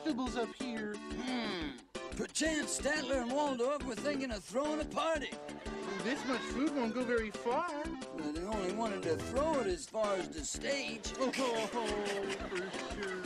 vegetables up here. Perchance Statler and Waldorf were thinking of throwing a party. This much food won't go very far. Well, they only wanted to throw it as far as the stage. Oh, for sure.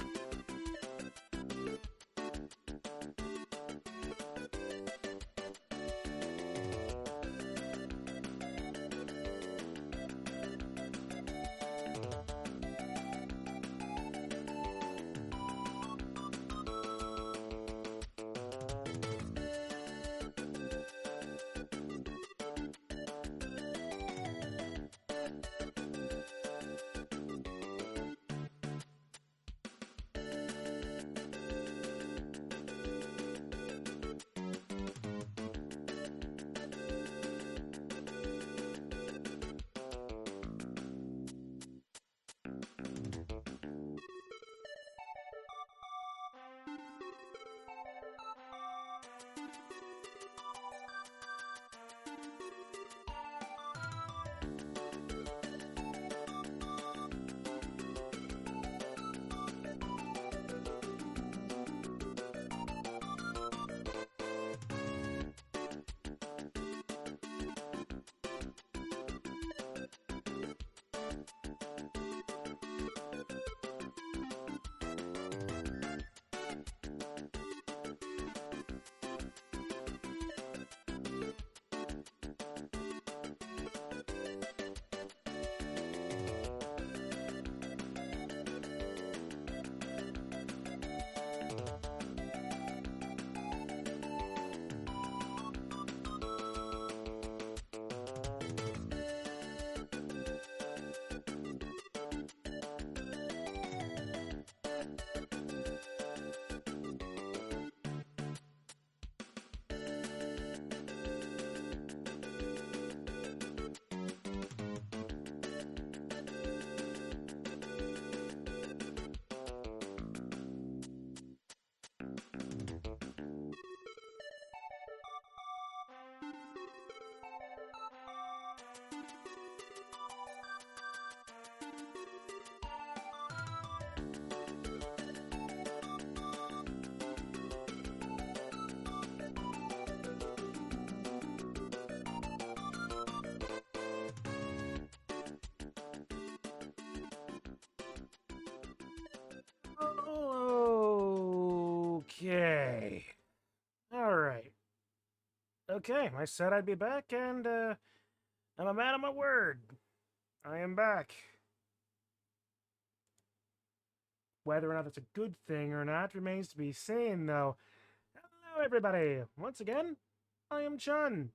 Okay. All right. Okay, I said I'd be back, and I'm a man of my word. I am back. Whether or not that's a good thing or not remains to be seen, though. Hello, everybody. Once again, I am Chun.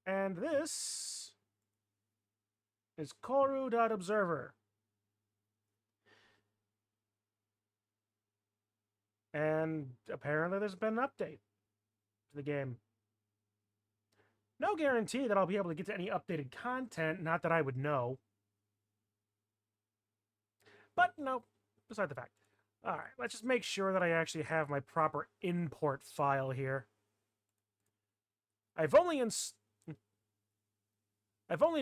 And this is Corru.Observer. And apparently there's been an update to the game. No guarantee that I'll be able to get to any updated content, not that I would know. But no, beside the fact. Alright, let's just make sure that I actually have my proper import file here. I've only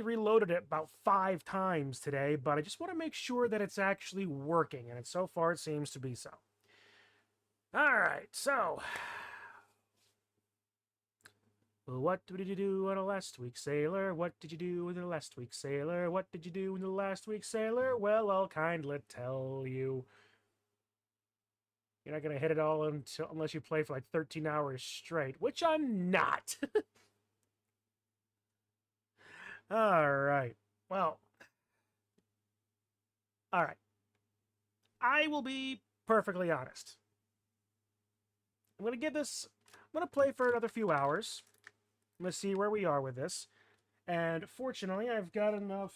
reloaded it about 5 times today, but I just want to make sure that it's actually working, and so far it seems to be so. Alright, so... What did you do on the last week, sailor? What did you do in the last week, sailor? What did you do in the last week, sailor? Well, I'll kindly tell you. You're not going to hit it all unless you play for like 13 hours straight, which I'm not. Alright, well. Alright. I will be perfectly honest. I'm going to play for another few hours. I'm going to see where we are with this. And fortunately, I've got enough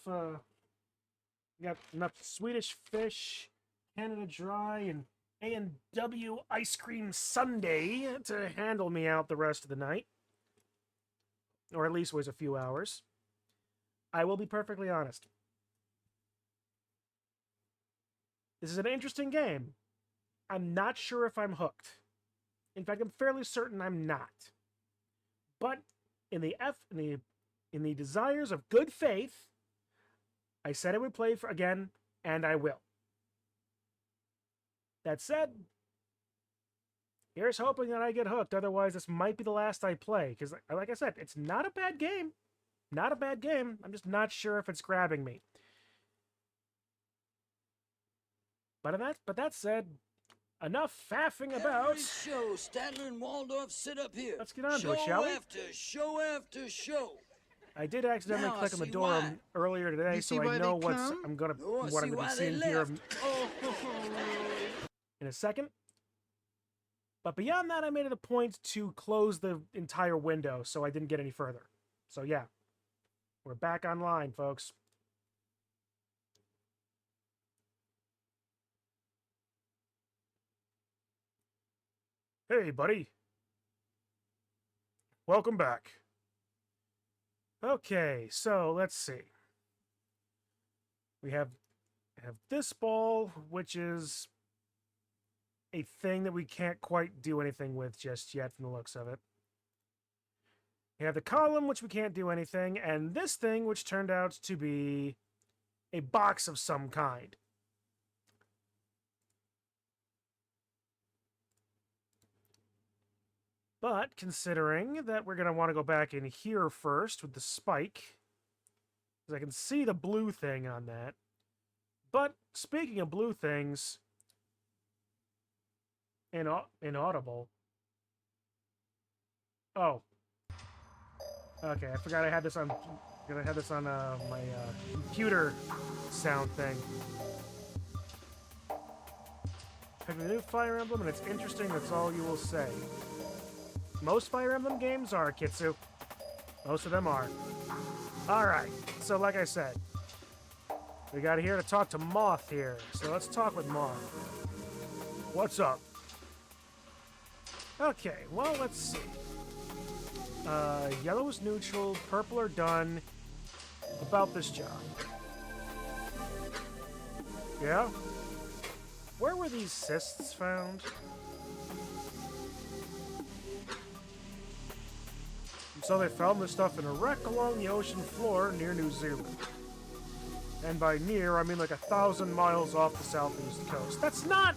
Swedish Fish, Canada Dry, and A&W Ice Cream Sundae to handle me out the rest of the night. Or at least was a few hours. I will be perfectly honest. This is an interesting game. I'm not sure if I'm hooked. In fact, I'm fairly certain I'm not. But in the desires of good faith, I said I would play for again, and I will. That said, Here's hoping that I get hooked. Otherwise, this might be the last I play. Because, like I said, it's not a bad game. Not a bad game. I'm just not sure if it's grabbing me. But that said, enough faffing about. Every show, Statler and Waldorf sit up here. Let's get on to it, shall we? Show after show after show. I did accidentally Now I click on the see door why. earlier today, You so see I why know they what come? I'm gonna Oh, I what I'm see gonna why be they seeing here left. Oh, in a second. But beyond that, I made it a point to close the entire window, so I didn't get any further. So yeah, we're back online, folks. Hey, buddy. Welcome back. Okay, so let's see. We have this ball, which is a thing that we can't quite do anything with just yet from the looks of it. We have the column, which we can't do anything, and this thing, which turned out to be a box of some kind. But considering that we're going to want to go back in here first with the spike, because I can see the blue thing on that. But speaking of blue things, inaudible. Oh, okay. I forgot I had this on. My computer sound thing. Pick the new Fire Emblem, and it's interesting. That's all you will say. Most Fire Emblem games are, Kitsu. Most of them are. Alright, so like I said, we got here to talk to Moth here. So let's talk with Moth. What's up? Okay, well, let's see. Yellow is neutral, purple are done. About this job. Yeah? Where were these cysts found? So they found this stuff in a wreck along the ocean floor near New Zealand. And by near, I mean like 1,000 miles off the southeast coast. That's not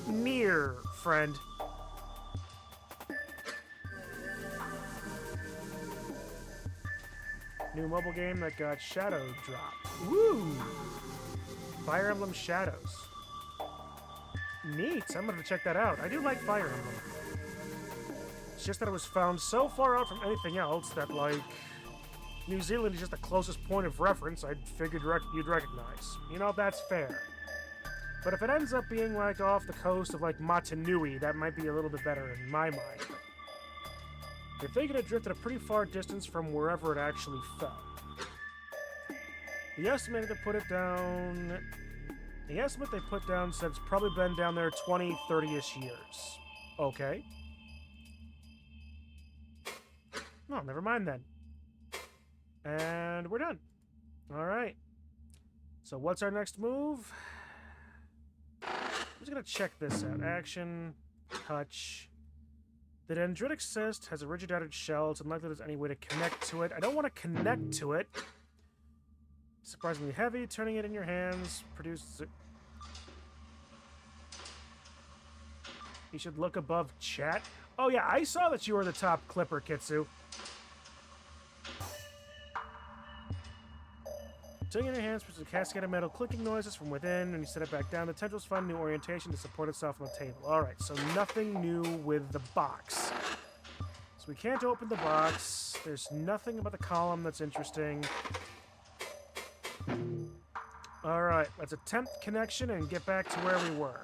near, friend. New mobile game that got Shadow dropped. Woo! Fire Emblem Shadows. Neat, I'm gonna check that out. I do like Fire Emblem. It's just that it was found so far out from anything else that, like, New Zealand is just the closest point of reference I figured you'd recognize. You know, that's fair. But if it ends up being, like, off the coast of, like, Matanui, that might be a little bit better in my mind. They're thinking it drifted a pretty far distance from wherever it actually fell. The estimate they put down said it's probably been down there 20, 30-ish years. Okay. No, never mind then. And we're done. Alright. So what's our next move? I'm just gonna check this out. Action, touch. The dendritic cyst has a rigid outer shell. It's unlikely there's any way to connect to it. I don't want to connect to it. Surprisingly heavy. Turning it in your hands produces... You should look above chat. Oh yeah, I saw that you were the top clipper, Kitsu. Turning in your hands produces a cascade of metal clicking noises from within. When you set it back down, the tendrils find new orientation to support itself on the table. Alright, so nothing new with the box. So we can't open the box. There's nothing about the column that's interesting. Alright, let's attempt connection and get back to where we were.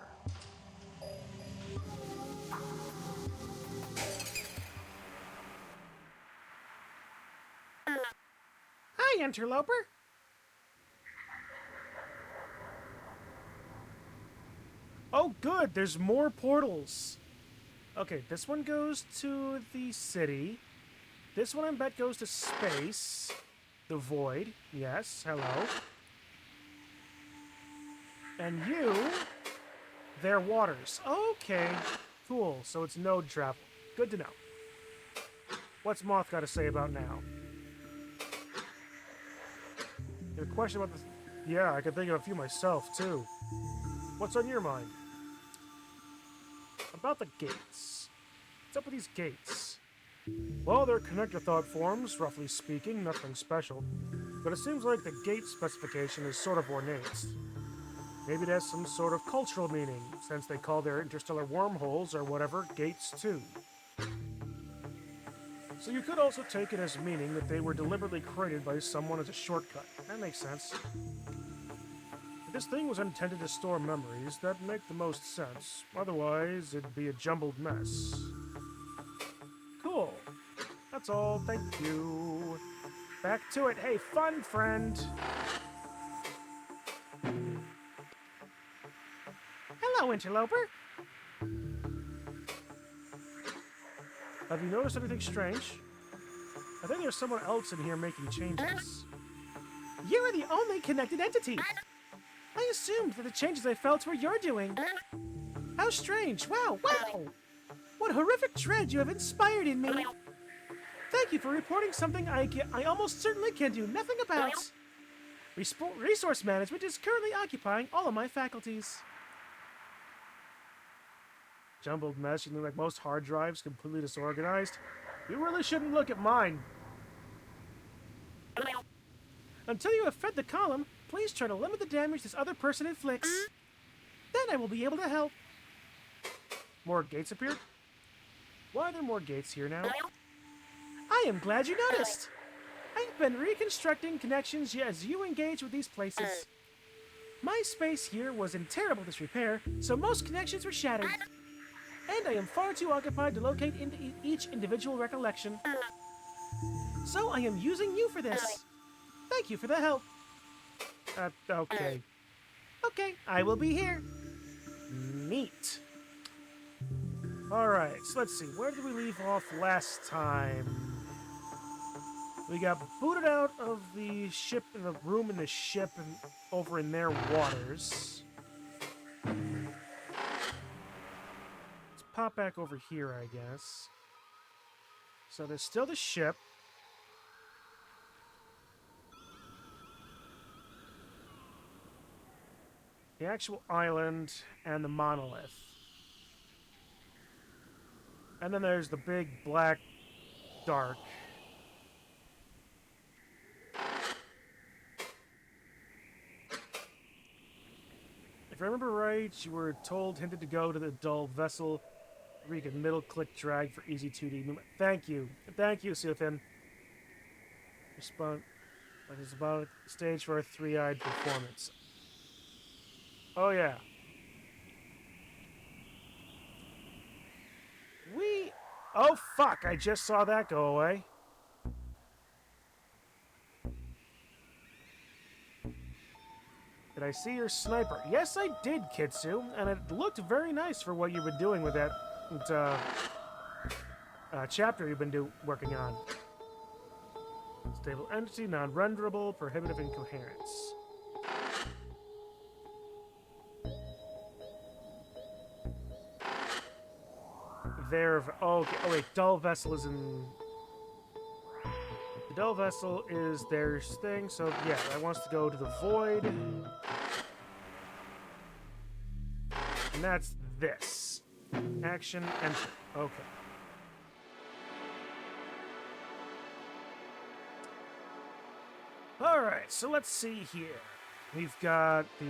Hi, interloper. Oh, good. There's more portals. Okay, this one goes to the city. This one, I bet, goes to space. The void. Yes, hello. And you... They're waters. Okay, cool. So it's node travel. Good to know. What's Moth got to say about now? Your question about this... Yeah, I can think of a few myself, too. What's on your mind? About the gates. What's up with these gates? Well, they're connector thought forms, roughly speaking, nothing special. But it seems like the gate specification is sort of ornate. Maybe it has some sort of cultural meaning, since they call their interstellar wormholes or whatever gates too. So you could also take it as meaning that they were deliberately created by someone as a shortcut. That makes sense. If this thing was intended to store memories, that'd make the most sense. Otherwise, it'd be a jumbled mess. Cool. That's all, thank you. Back to it. Hey, fun friend. Hello, interloper. Have you noticed anything strange? I think there's someone else in here making changes. You are the only connected entity. I assumed that the changes I felt were your doing. How strange. Wow, wow. What horrific dread you have inspired in me. Thank you for reporting something I almost certainly can do nothing about. Resource management is currently occupying all of my faculties. Jumbled mess, you look like most hard drives, completely disorganized. You really shouldn't look at mine. Until you have fed the column, please try to limit the damage this other person inflicts. Then I will be able to help. More gates appeared? Why are there more gates here now? I am glad you noticed. I've been reconstructing connections as you engage with these places. My space here was in terrible disrepair, so most connections were shattered. And I am far too occupied to locate into each individual recollection. So I am using you for this. Thank you for the help. Okay. Okay, I will be here. Neat. Alright, so let's see. Where did we leave off last time? We got booted out of the ship, in the room in the ship, and over in their waters. Let's pop back over here, I guess. So there's still the ship. The actual island and the monolith. And then there's the big black dark. If I remember right, you were hinted to go to the dull vessel where you can middle-click drag for easy 2D movement. Thank you. Thank you, Seothin. Respond. That is about the stage for a three-eyed performance. Oh, yeah. Oh, fuck! I just saw that go away. Did I see your sniper? Yes, I did, Kitsu, and it looked very nice for what you've been doing with that chapter you've been working on. Stable entity, non-renderable, prohibitive incoherence. Okay. Oh wait, dull vessel is in. The dull vessel is their thing, so yeah, that wants to go to the void. And that's this. Action, enter. Okay. Alright, so let's see here. We've got the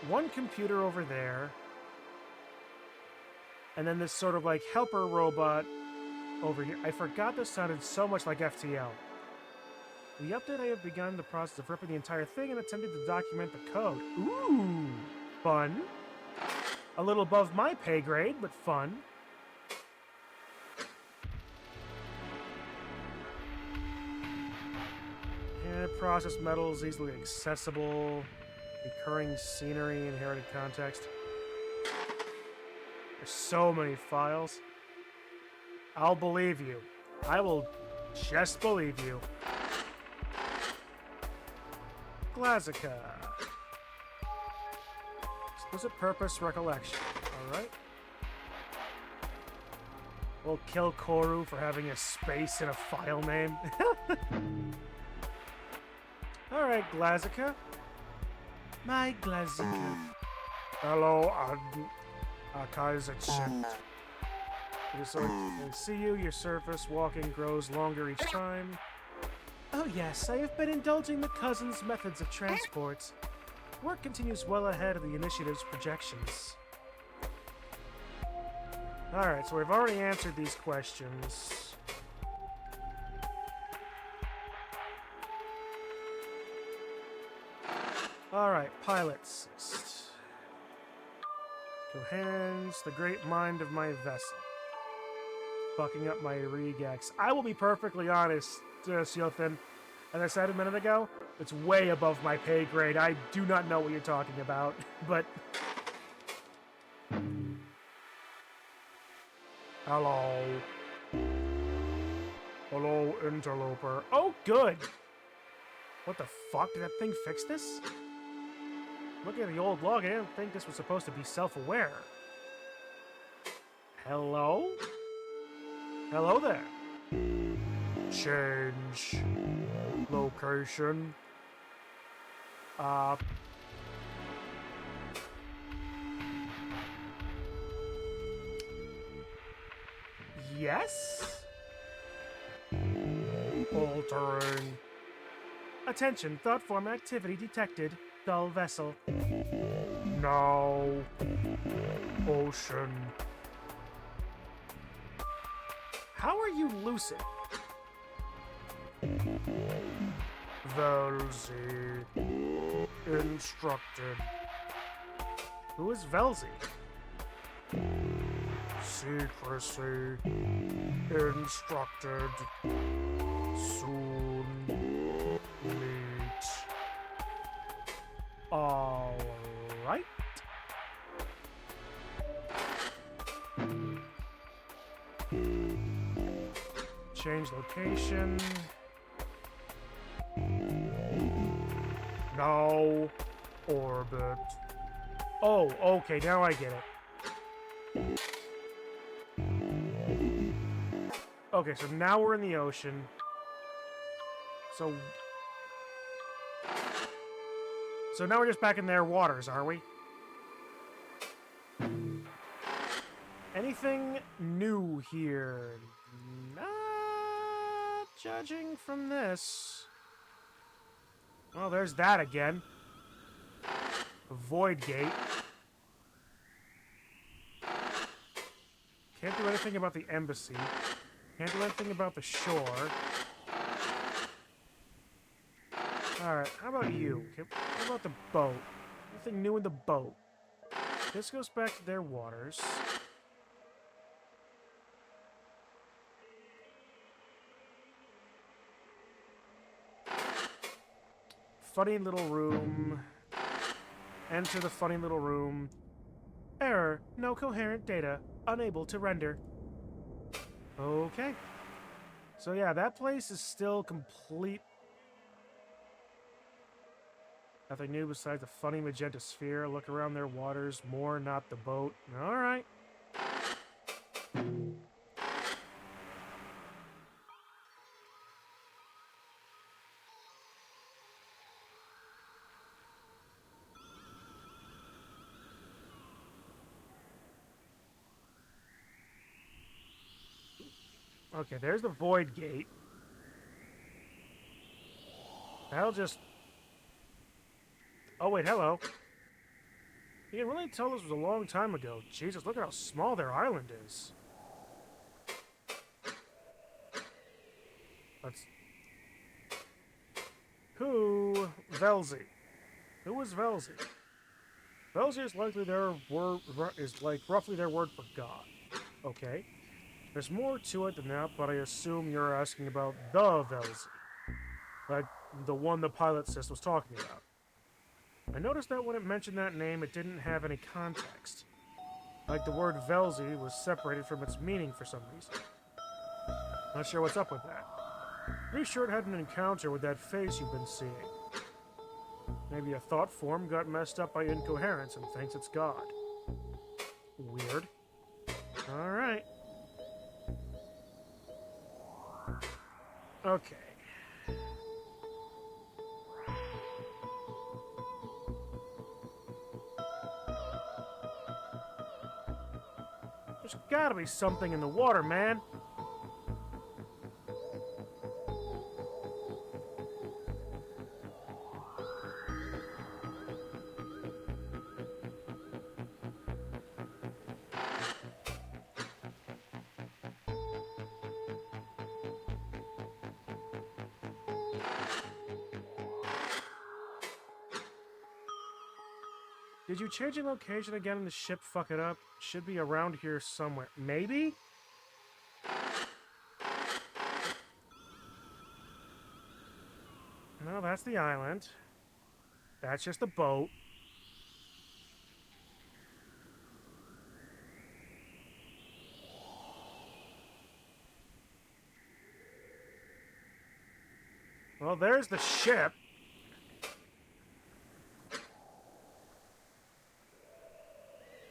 one computer over there. And then this sort of like helper robot over here. I forgot this sounded so much like FTL. In the update, I have begun the process of ripping the entire thing and attempting to document the code. Ooh, fun. A little above my pay grade, but fun. Yeah, processed metals, easily accessible. Recurring scenery, inherited context. There's so many files. I'll believe you. I will just believe you. Glazica. Explicit purpose recollection. Alright. We'll kill Corru for having a space in a file name. Alright, Glazica. My Glazica. Hello, Kaiser. So I see you, your surface walking grows longer each time. Oh yes, I have been indulging the cousin's methods of transport. Work continues well ahead of the initiative's projections. Alright, so we've already answered these questions. Alright, pilots. Coherence, the great mind of my vessel. Fucking up my regex. I will be perfectly honest, Siothin. As I said a minute ago, it's way above my pay grade. I do not know what you're talking about, but... Hello. Hello, interloper. Oh, good! What the fuck? Did that thing fix this? Looking at the old log, I didn't think this was supposed to be self-aware. Hello? Hello there. Change. Location. Yes? Altering. Attention, thought form activity detected. Dull vessel. No. Ocean. How are you lucid? Velzy. Instructed. Who is Velzy? Secrecy. Instructed. Soon. Meet. Alright. Change location. No. Orbit. Oh, okay, now I get it. Okay, so now we're in the ocean. So now we're just back in their waters, are we? Anything new here? Not judging from this. Well, there's that again. A void gate. Can't do anything about the embassy. Can't do anything about the shore. Alright, how about you? How about the boat? Anything new in the boat? This goes back to their waters. Funny little room. Enter the funny little room. Error. No coherent data. Unable to render. Okay. So yeah, that place is still complete. Nothing new besides the funny magenta sphere. Look around their waters. More, not the boat. Alright. Okay, there's the void gate. That'll just... Oh, wait, hello. You can really tell this was a long time ago. Jesus, look at how small their island is. Let's... Who? Velzy. Who is Velzy? Velzy is likely their word... is like roughly their word for God. Okay. There's more to it than that, but I assume you're asking about the Velzy. Like, the one the pilot sis was talking about. I noticed that when it mentioned that name, it didn't have any context. Like the word Velzy was separated from its meaning for some reason. Not sure what's up with that. Pretty sure it had an encounter with that face you've been seeing. Maybe a thought form got messed up by incoherence and thinks it's God. Weird. Alright. Okay. There's gotta be something in the water, man. Did you change your location again and the ship fuck it up? Should be around here somewhere. Maybe? No, that's the island. That's just the boat. Well, there's the ship.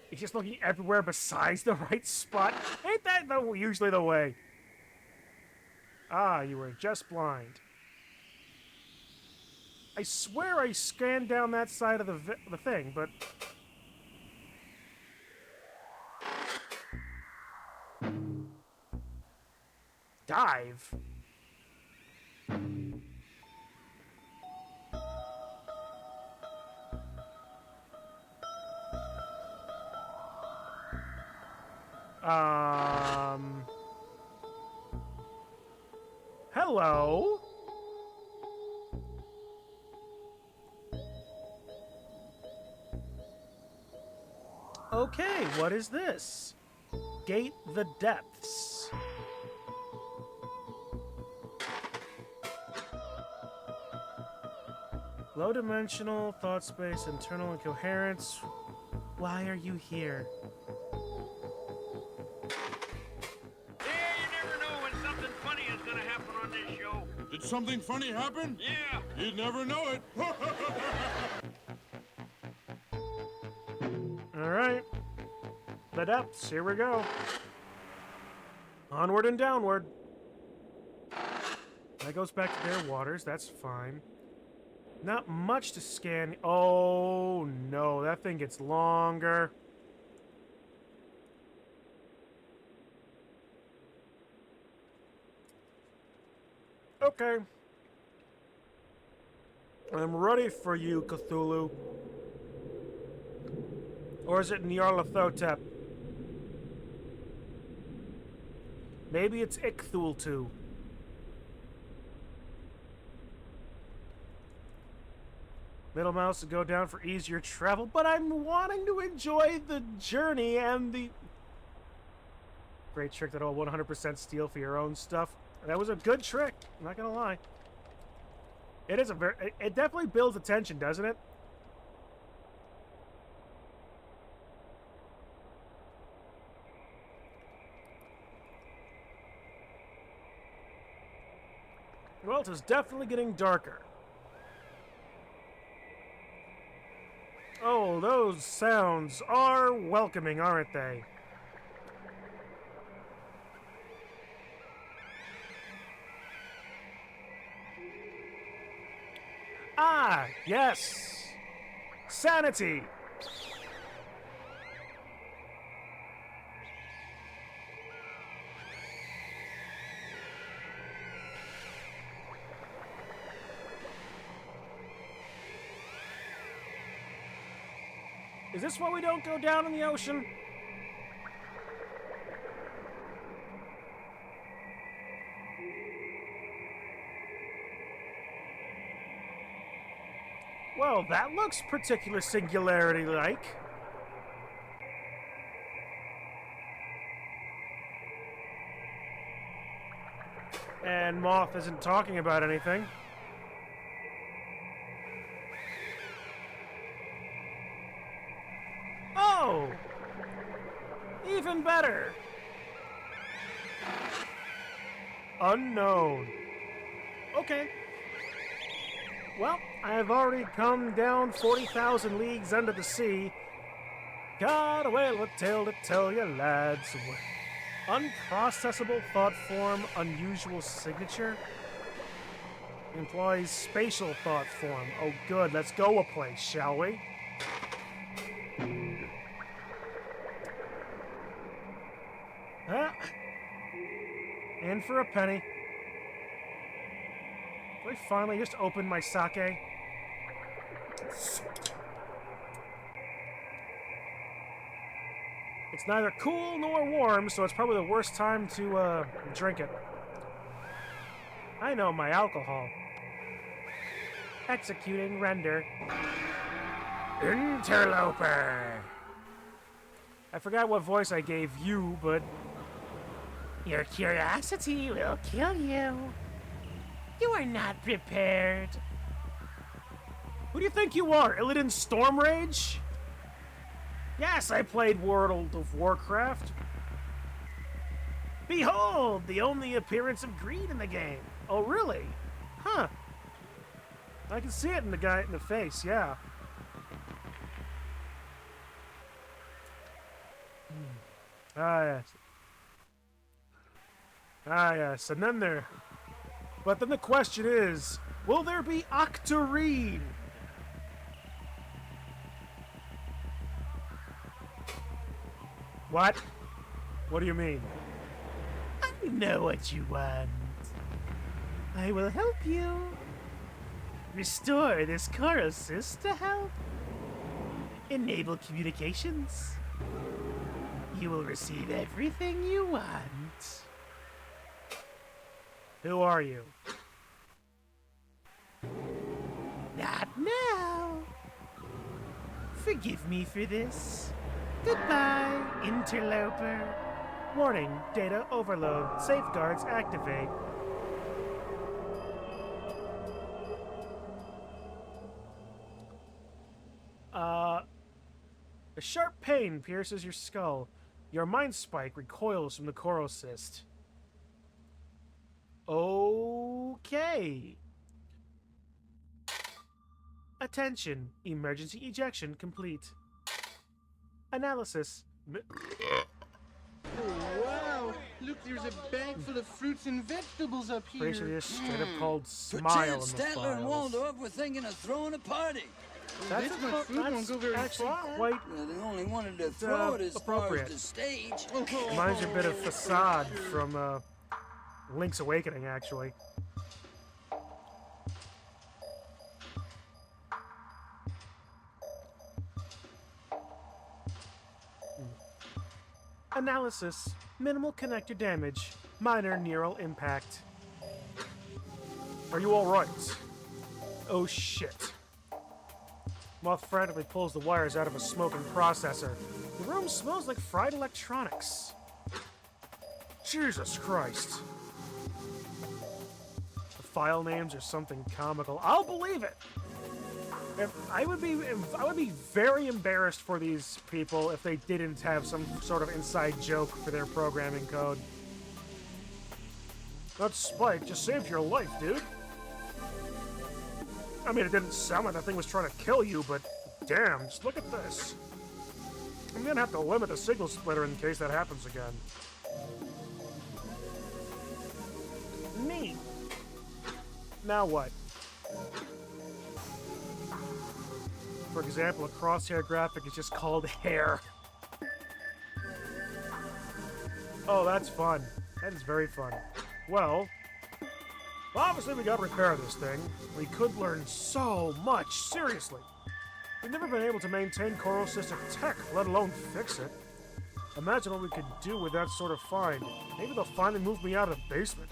He's just looking everywhere besides the right spot. Ain't that usually the way? Ah, you were just blind. I swear I scanned down that side of the thing, but... Dive? Hello? Okay, what is this? Gate the depths. Low-dimensional, thought space, internal incoherence. Why are you here? Yeah, you never know when something funny is gonna happen on this show. Did something funny happen? Yeah. You'd never know it. Alright. The depths, here we go. Onward and downward. That goes back to their waters, that's fine. Not much to scan. Oh no, that thing gets longer. Okay. I'm ready for you, Cthulhu. Or is it Nyarlathotep? Maybe it's Icthultu. Middle mouse to go down for easier travel, but I'm wanting to enjoy the journey and the... Great trick that all 100% steal for your own stuff. That was a good trick, I'm not gonna lie. It is a very... It definitely builds attention, doesn't it? Well, it is definitely getting darker. Oh, those sounds are welcoming, aren't they? Ah, yes! Sanity! Is this why we don't go down in the ocean? Well, that looks particular singularity-like. And Moth isn't talking about anything. Oh! Even better! Unknown. Okay. Well, I have already come down 40,000 leagues under the sea. Got a whale of a tale to tell you, lads. Unprocessable thought form, unusual signature. Implies spatial thought form. Oh good, let's go a place, shall we? In for a penny. Can I finally just open my sake? It's neither cool nor warm, so it's probably the worst time to drink it. I know my alcohol. Executing render. Interloper. I forgot what voice I gave you, but your curiosity will kill you. You are not prepared. Who do you think you are, Illidan Stormrage? Yes, I played World of Warcraft. Behold, the only appearance of greed in the game. Oh, really? Huh. I can see it in the guy in the face, yeah. Ah, yes. Ah, yes. And then there... But then the question is, will there be Octarine? What? What do you mean? I know what you want. I will help you. Restore this Corru to help. Enable communications. You will receive everything you want. Who are you? Not now. Forgive me for this. Goodbye, interloper. Warning, data overload. Safeguards activate. A sharp pain pierces your skull. Your mind spike recoils from the Corru cyst. Okay. Attention. Emergency ejection complete. Analysis. Oh, wow. Look, there's a bag full of fruits and vegetables up here. Pretty sure they just straight up called But smile Jan, in the Statler, and files. Waldorf were thinking of throwing a party. That's, This much food won't go very actually far. quite Well, they only wanted to throw it as far appropriate. as the stage. reminds you a bit of Facade from Link's Awakening, actually. Analysis. Minimal connector damage. Minor neural impact. Are you alright? Oh shit. Moth frantically pulls the wires out of a smoking processor. The room smells like fried electronics. Jesus Christ. The file names are something comical. I'll believe it! I would be very embarrassed for these people if they didn't have some sort of inside joke for their programming code. That spike just saved your life, dude. I mean, it didn't sound like that thing was trying to kill you, but damn, just look at this. I'm gonna have to limit the signal splitter in case that happens again. Neat. Now what? For example, a crosshair graphic is just called hair. Oh, that's fun. That is very fun. Well, obviously we gotta repair this thing. We could learn so much, seriously. We've never been able to maintain Corru system tech, let alone fix it. Imagine what we could do with that sort of find. Maybe they'll finally move me out of the basement.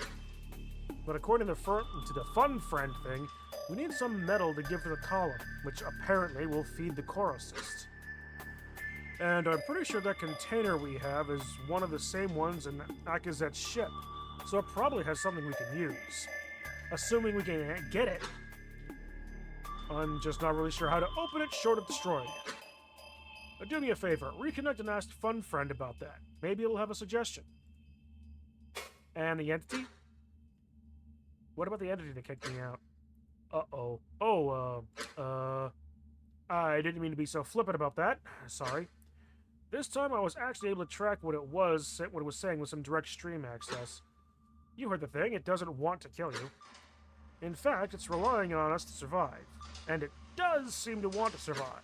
But according to the fun friend thing, we need some metal to give to the column, which apparently will feed the Corru cyst. And I'm pretty sure that container we have is one of the same ones in Akazet's ship, so it probably has something we can use. Assuming we can get it. I'm just not really sure how to open it short of destroying it. But do me a favor, reconnect and ask Fun Friend about that. Maybe it'll have a suggestion. And the entity? What about the entity that kicked me out? Uh-oh. Oh, I didn't mean to be so flippant about that. Sorry. This time I was actually able to track what it was saying with some direct stream access. You heard the thing. It doesn't want to kill you. In fact, it's relying on us to survive. And it does seem to want to survive.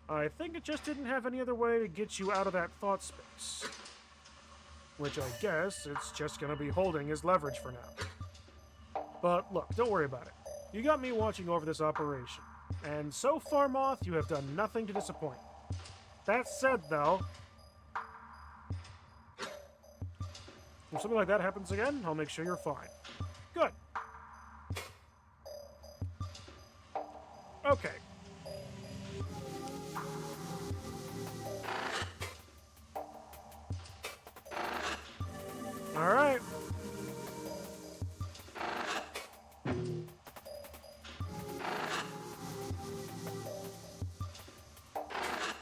I think it just didn't have any other way to get you out of that thought space. which I guess it's just gonna be holding as leverage for now. But look, don't worry about it. You got me watching over this operation, and so far, Moth, you have done nothing to disappoint. That said, though, if something like that happens again, I'll make sure you're fine. Good. Okay. All right.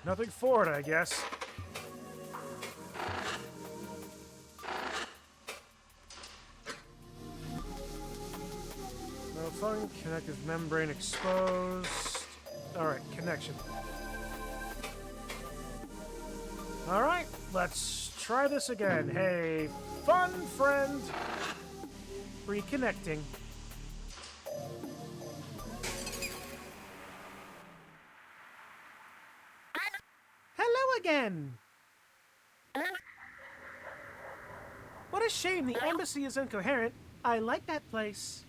Nothing for it, I guess. No fun. Connective membrane exposed. Alright, connection. Alright, let's try this again. Hey, fun friend. Reconnecting. Hello again. What a shame the embassy is incoherent. I like that place.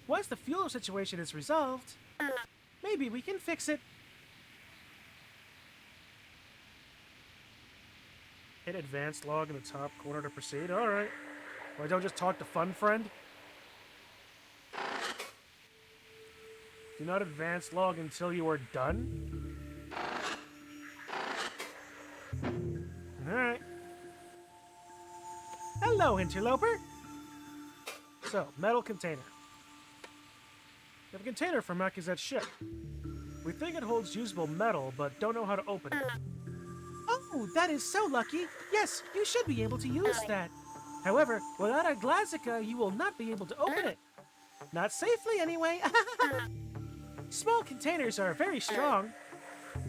Once the fuel situation is resolved, maybe we can fix it. Hit advanced log in the top corner to proceed. Alright. Why don't just talk to fun friend? Do not advance log until you are done. Alright. Hello, interloper. So, metal container. We have a container from Makizet's ship. We think it holds usable metal, but don't know how to open it. Oh, that is so lucky. Yes, you should be able to use that. However, without a Glazica, you will not be able to open it. Not safely, anyway. Small containers are very strong,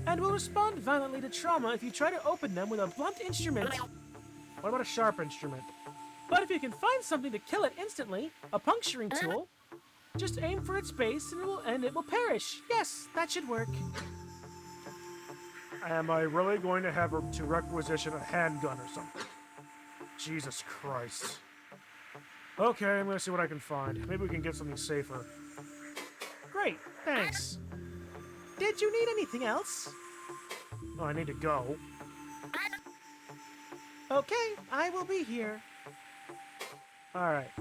and will respond violently to trauma if you try to open them with a blunt instrument. What about a sharp instrument? But if you can find something to kill it instantly, a puncturing tool, just aim for its base and it will perish. Yes, that should work. Am I really going to have to requisition a handgun or something? Jesus Christ. Okay, I'm gonna see what I can find. Maybe we can get something safer. Great, thanks. Did you need anything else? Oh, I need to go. Okay, I will be here. Alright.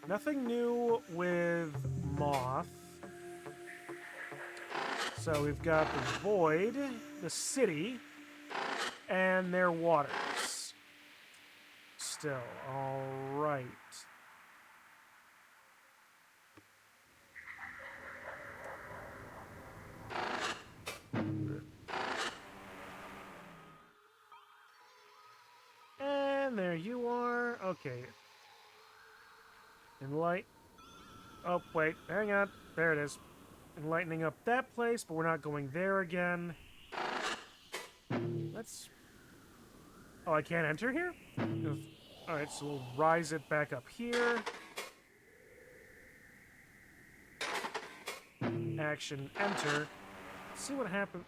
Nothing new with Moth. So we've got the Void, the city, and their waters. Still, alright. And there you are. Okay. Enlight. Oh, wait. Hang on. There it is. Enlightening up that place, but we're not going there again. Let's... Oh, I can't enter here? Alright, so we'll rise it back up here. Action, enter. Let's see what happens.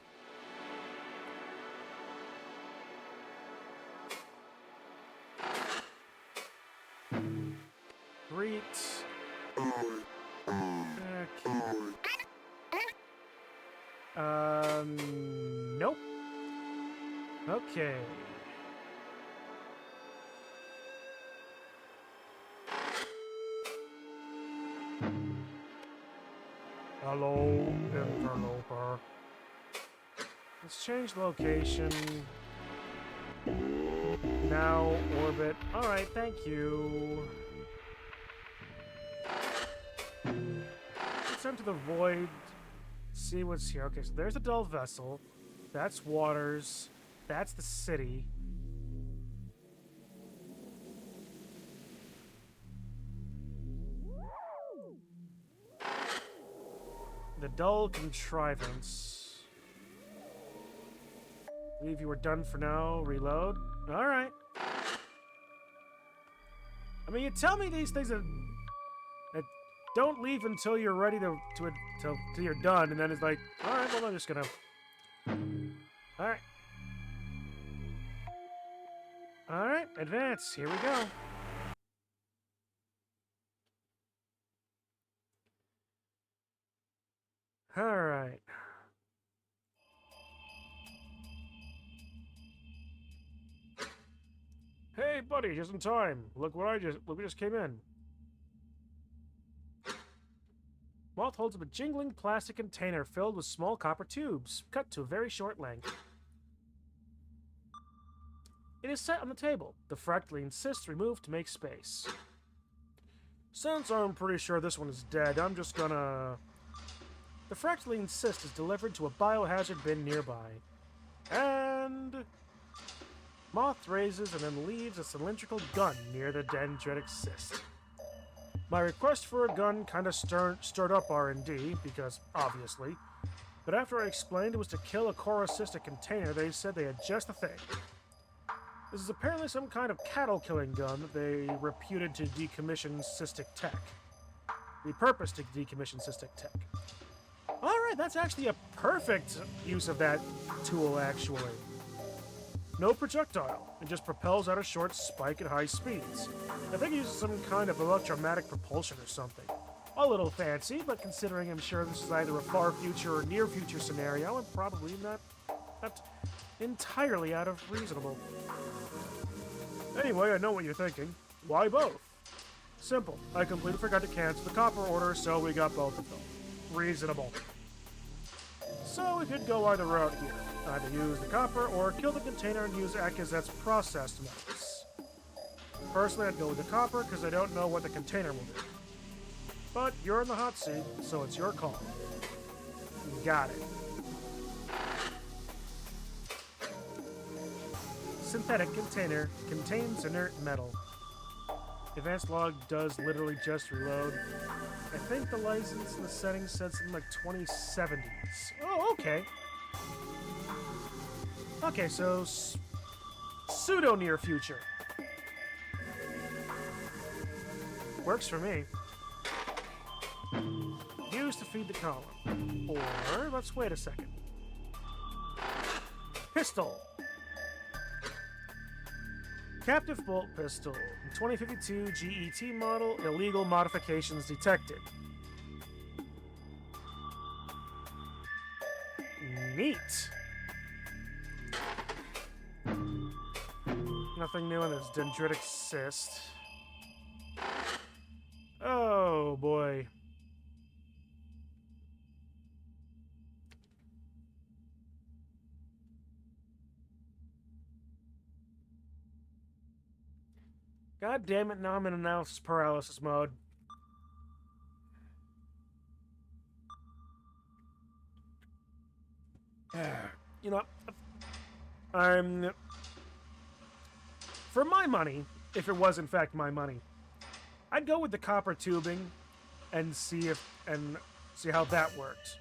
Great. Nope. Okay. Hello, interloper. Let's change location. Now, orbit. Alright, thank you. Let's enter the void. See what's here. Okay, so there's a dull vessel. That's waters. That's the city. The dull contrivance. Believe you were done for now. Reload. Alright. I mean, you tell me these things that don't leave until you're ready till you're done, and then it's like, alright, well, I'm just gonna... Alright. Alright, advance. Here we go. Alright. Hey, buddy, just in time. Look what just came in. Moth holds up a jingling plastic container filled with small copper tubes, cut to a very short length. It is set on the table. The fractally insists removed to make space. Since I'm pretty sure this one is dead, I'm just gonna... The fractally insist is delivered to a biohazard bin nearby. And... Moth raises and then leaves a cylindrical gun near the dendritic cyst. My request for a gun kind of stirred up R&D, because, obviously. But after I explained it was to kill a Corru.Observer container, they said they had just the thing. This is apparently some kind of cattle-killing gun that they reputed to decommission cystic tech. Repurposed to decommission cystic tech. Alright, that's actually a perfect use of that tool, actually. No projectile. It just propels out a short spike at high speeds. I think it uses some kind of electromagnetic propulsion or something. A little fancy, but considering I'm sure this is either a far future or near future scenario, I'm probably not entirely out of reasonable. Anyway, I know what you're thinking. Why both? Simple. I completely forgot to cancel the copper order, so we got both of them. Reasonable. So we could go either route here. Either use the copper or kill the container and use Akazet's processed metals. Personally, I'd go with the copper because I don't know what the container will do. But you're in the hot seat, so it's your call. Got it. Synthetic container contains inert metal. Advanced log does literally just reload. I think the license in the settings said something like 2070s. Oh, okay. Okay, so pseudo near future. Works for me. Used to feed the column. Or, let's wait a second. Pistol. Captive bolt pistol. 2052 GET model. Illegal modifications detected. Neat. Nothing new in this dendritic cyst. Oh boy. God damn it, now I'm in analysis paralysis mode. You know, for my money, if it was in fact my money, I'd go with the copper tubing and see how that worked.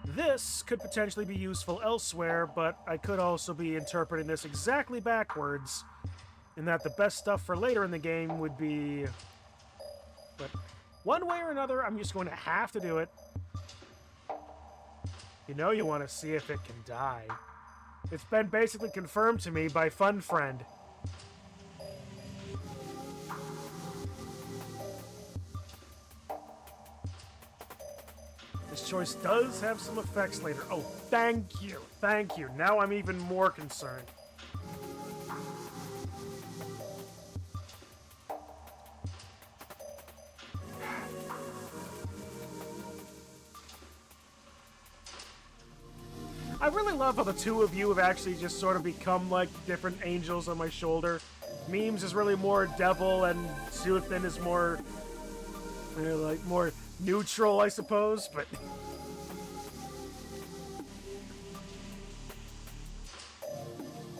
This could potentially be useful elsewhere, but I could also be interpreting this exactly backwards, in that the best stuff for later in the game would be... But one way or another, I'm just going to have to do it. You know you want to see if it can die. It's been basically confirmed to me by Fun Friend. This choice does have some effects later. Oh, thank you. Thank you. Now I'm even more concerned. I really love how the two of you have actually just sort of become like different angels on my shoulder. Memes is really more devil, and Suthin is more, like, more neutral, I suppose, but...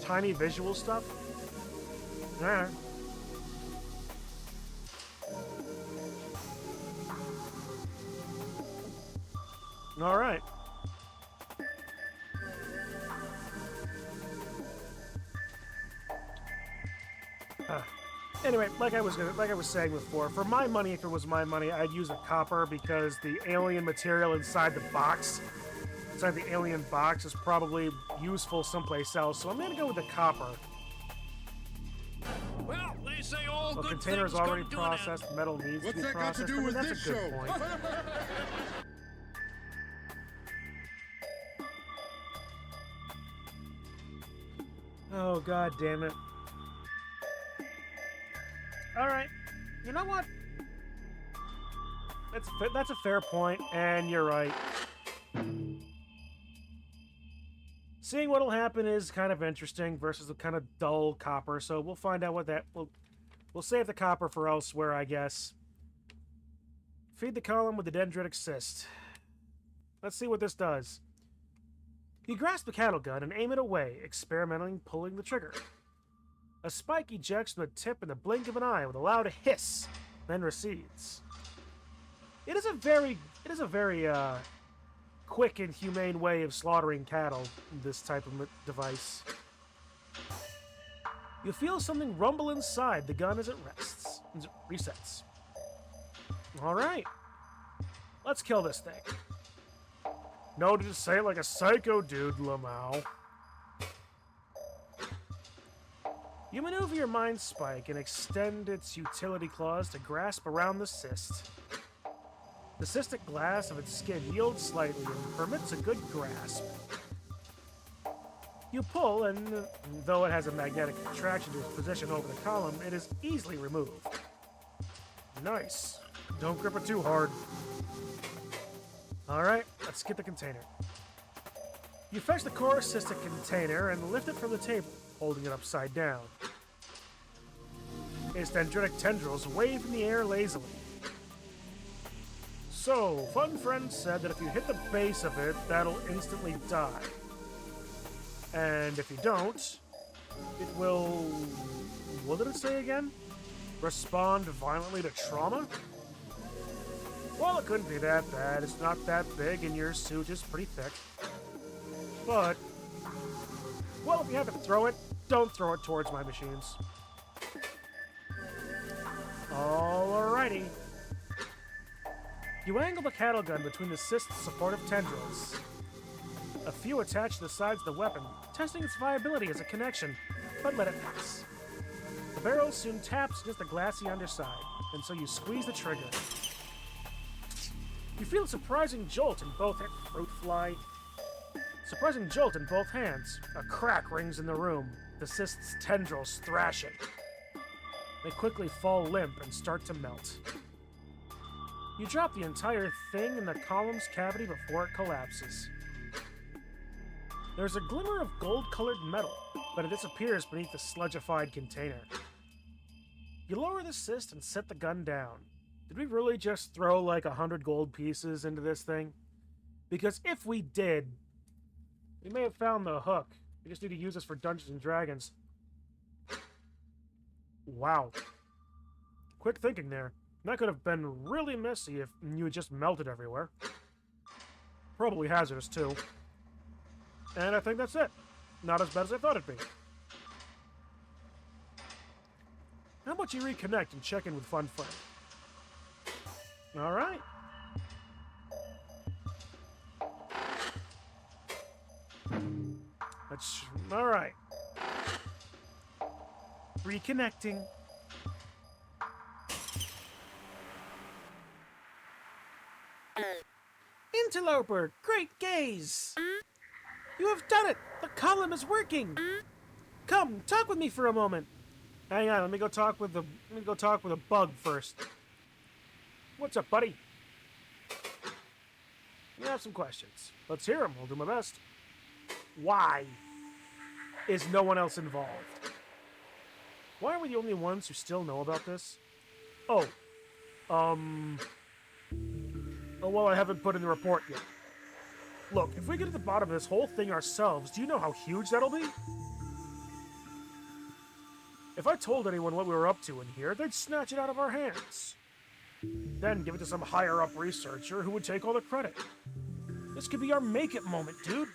Tiny visual stuff? Alright. Alright. Anyway, like I was saying before, for my money, if it was my money, I'd use a copper because the alien material inside the alien box is probably useful someplace else. So I'm gonna go with the copper. say all Well, good container's things already come to an end. processed, metal needs What's to be that got to processed. do I mean, with that's this a good show? point. Oh, god damn it. Alright. You know what? That's a fair point, and you're right. Seeing what'll happen is kind of interesting versus the kind of dull copper, so we'll find out what that... We'll save the copper for elsewhere, I guess. Feed the column with the dendritic cyst. Let's see what this does. You grasp the cattle gun and aim it away, experimentally pulling the trigger. A spike ejects from the tip in the blink of an eye with a loud hiss, then recedes. It is a very quick and humane way of slaughtering cattle, this type of device. You feel something rumble inside the gun as it resets. Alright. Let's kill this thing. No, to say it like a psycho dude, Lamau. You maneuver your mind spike and extend its utility claws to grasp around the cyst. The cystic glass of its skin yields slightly and permits a good grasp. You pull, and though it has a magnetic attraction to its position over the column, it is easily removed. Nice. Don't grip it too hard. Alright, let's get the container. You fetch the core cystic container and lift it from the table, holding it upside down. Its dendritic tendrils wave in the air lazily. So, Fun Friend said that if you hit the base of it, that'll instantly die. And if you don't, it will... What did it say again? Respond violently to trauma? Well, it couldn't be that bad. It's not that big, and your suit is pretty thick. But... well, if you have to throw it, don't throw it towards my machines. Alrighty. You angle the cattle gun between the cyst's supportive tendrils. A few attach to the sides of the weapon, testing its viability as a connection, but let it pass. The barrel soon taps against the glassy underside, and so you squeeze the trigger. You feel a surprising jolt in both fruit fly. Surprising jolt in both hands. A crack rings in the room, the cyst's tendrils thrashing. They quickly fall limp and start to melt. You drop the entire thing in the column's cavity before it collapses. There's a glimmer of gold-colored metal, but it disappears beneath the sludgified container. You lower the cyst and set the gun down. Did we really just throw like 100 gold pieces into this thing? Because if we did, we may have found the hook. We just need to use this for Dungeons and Dragons. Wow. Quick thinking there. That could have been really messy if you had just melted everywhere. Probably hazardous, too. And I think that's it. Not as bad as I thought it'd be. How about you reconnect and check in with Fun Friend? Alright. Alright. Reconnecting. Interloper, great gaze! You have done it! The column is working! Come, talk with me for a moment. Hang on, let me go talk with a bug first. What's up, buddy? You have some questions. Let's hear them. I'll do my best. Why is no one else involved? Why are we the only ones who still know about this? Oh, well, I haven't put in the report yet. Look, if we get to the bottom of this whole thing ourselves, do you know how huge that'll be? If I told anyone what we were up to in here, they'd snatch it out of our hands. Then give it to some higher-up researcher who would take all the credit. This could be our make-it moment, dude.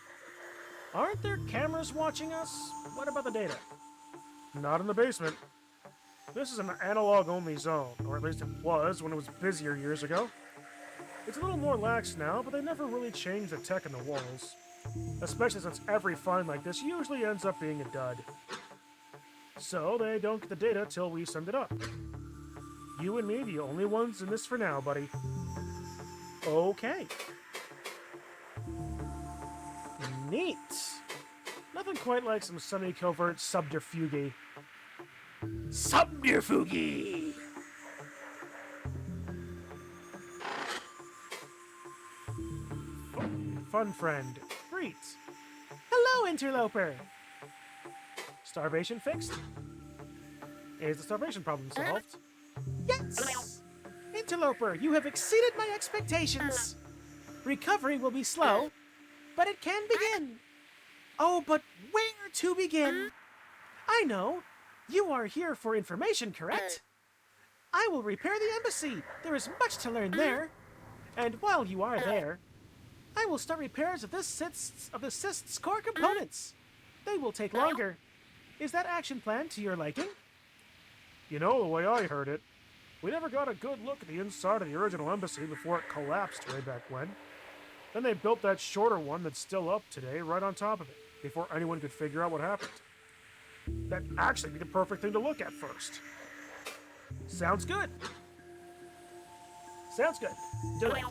Aren't there cameras watching us? What about the data? Not in the basement. This is an analog-only zone, or at least it was when it was busier years ago. It's a little more lax now, but they never really changed the tech in the walls. Especially since every find like this usually ends up being a dud. So they don't get the data till we send it up. You and me, the only ones in this for now, buddy. Okay. Neat. Nothing quite like some semi-covert subterfuge. Subterfuge! Fun friend. Greet. Hello, interloper! Starvation fixed? Is the starvation problem solved? Yes! Interloper, you have exceeded my expectations. Recovery will be slow, but it can begin. Oh, but where to begin? I know. You are here for information, correct? I will repair the embassy. There is much to learn there. And while you are there, I will start repairs of the cyst's core components. They will take longer. Is that action plan to your liking? You know, the way I heard it, we never got a good look at the inside of the original embassy before it collapsed way back when. Then they built that shorter one that's still up today right on top of it, before anyone could figure out what happened. That'd actually be the perfect thing to look at first. Sounds good. Sounds good. Do it.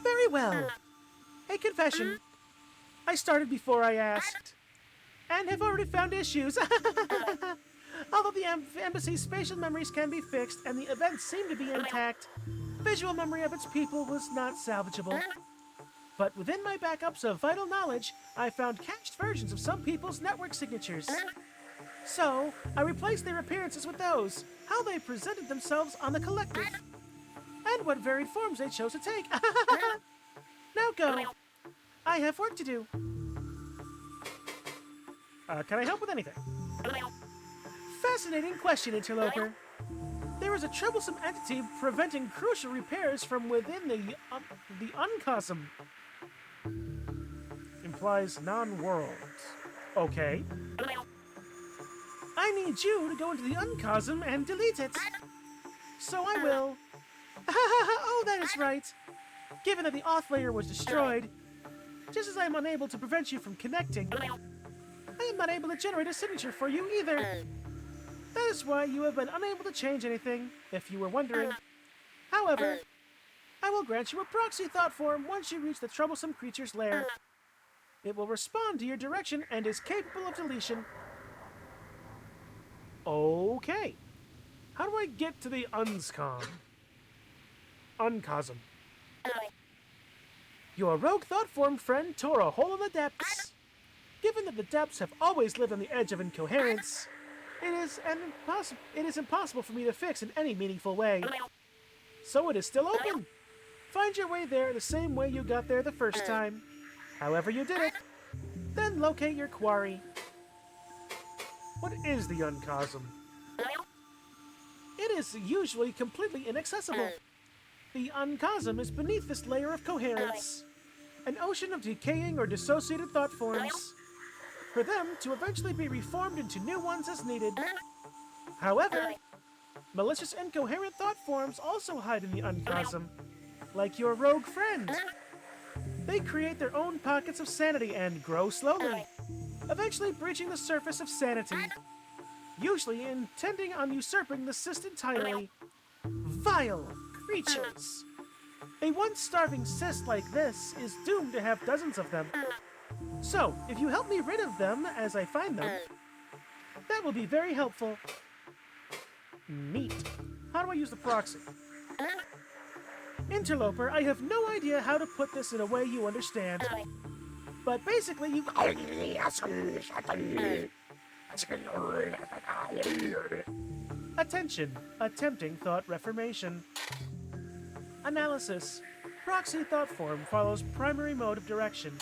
Very well. A confession. I started before I asked, and have already found issues. Although the embassy's spatial memories can be fixed and the events seem to be intact, visual memory of its people was not salvageable. But within my backups of vital knowledge, I found cached versions of some people's network signatures. So, I replaced their appearances with those, how they presented themselves on the collective, and what varied forms they chose to take. Now go. I have work to do. Can I help with anything? Fascinating question, interloper. There is a troublesome entity preventing crucial repairs from within the uncosm. Implies non-world. Okay. I need you to go into the uncosm and delete it. So I will. Oh, that is right. Given that the auth layer was destroyed, just as I am unable to prevent you from connecting, I am not able to generate a signature for you either. That is why you have been unable to change anything, if you were wondering. However, I will grant you a proxy thought form once you reach the troublesome creature's lair. It will respond to your direction and is capable of deletion. Okay. How do I get to the uncosm? Uncosm. Your rogue thought form friend tore a hole in the depths. Given that the depths have always lived on the edge of incoherence, it is impossible for me to fix in any meaningful way. So it is still open. Find your way there the same way you got there the first time. However you did it. Then locate your quarry. What is the uncosm? It is usually completely inaccessible. The uncosm is beneath this layer of coherence, an ocean of decaying or dissociated thought forms, for them to eventually be reformed into new ones as needed. However, malicious incoherent thought forms also hide in the uncosm, like your rogue friend. They create their own pockets of sanity and grow slowly, eventually breaching the surface of sanity, usually intending on usurping the cyst entirely. Vile creatures! A once starving cyst like this is doomed to have dozens of them. So, if you help me rid of them as I find them, that will be very helpful. Neat. How do I use the proxy? Interloper, I have no idea how to put this in a way you understand. But basically, you... Attention. Attempting thought reformation. Analysis. Proxy thought form follows primary mode of direction.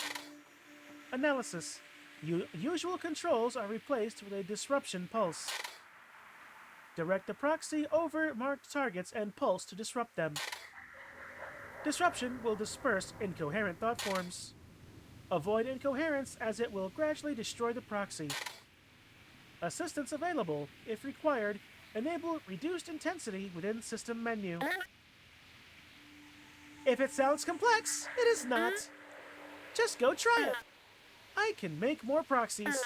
Analysis. Usual controls are replaced with a disruption pulse. Direct the proxy over marked targets and pulse to disrupt them. Disruption will disperse incoherent thought forms. Avoid incoherence as it will gradually destroy the proxy. Assistance available. If required, enable reduced intensity within system menu. If it sounds complex, it is not. Just go try it. I can make more proxies.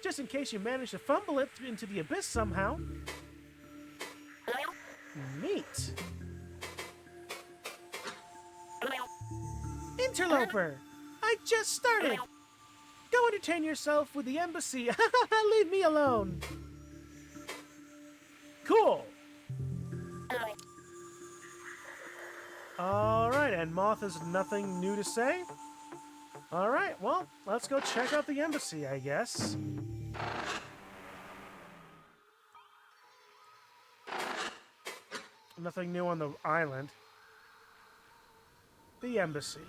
Just in case you manage to fumble it into the abyss somehow. Neat. Interloper! I just started! Go entertain yourself with the embassy. Leave me alone. Cool. Alright, and Moth has nothing new to say? Alright, well, let's go check out the embassy, I guess. Nothing new on the island. The embassy.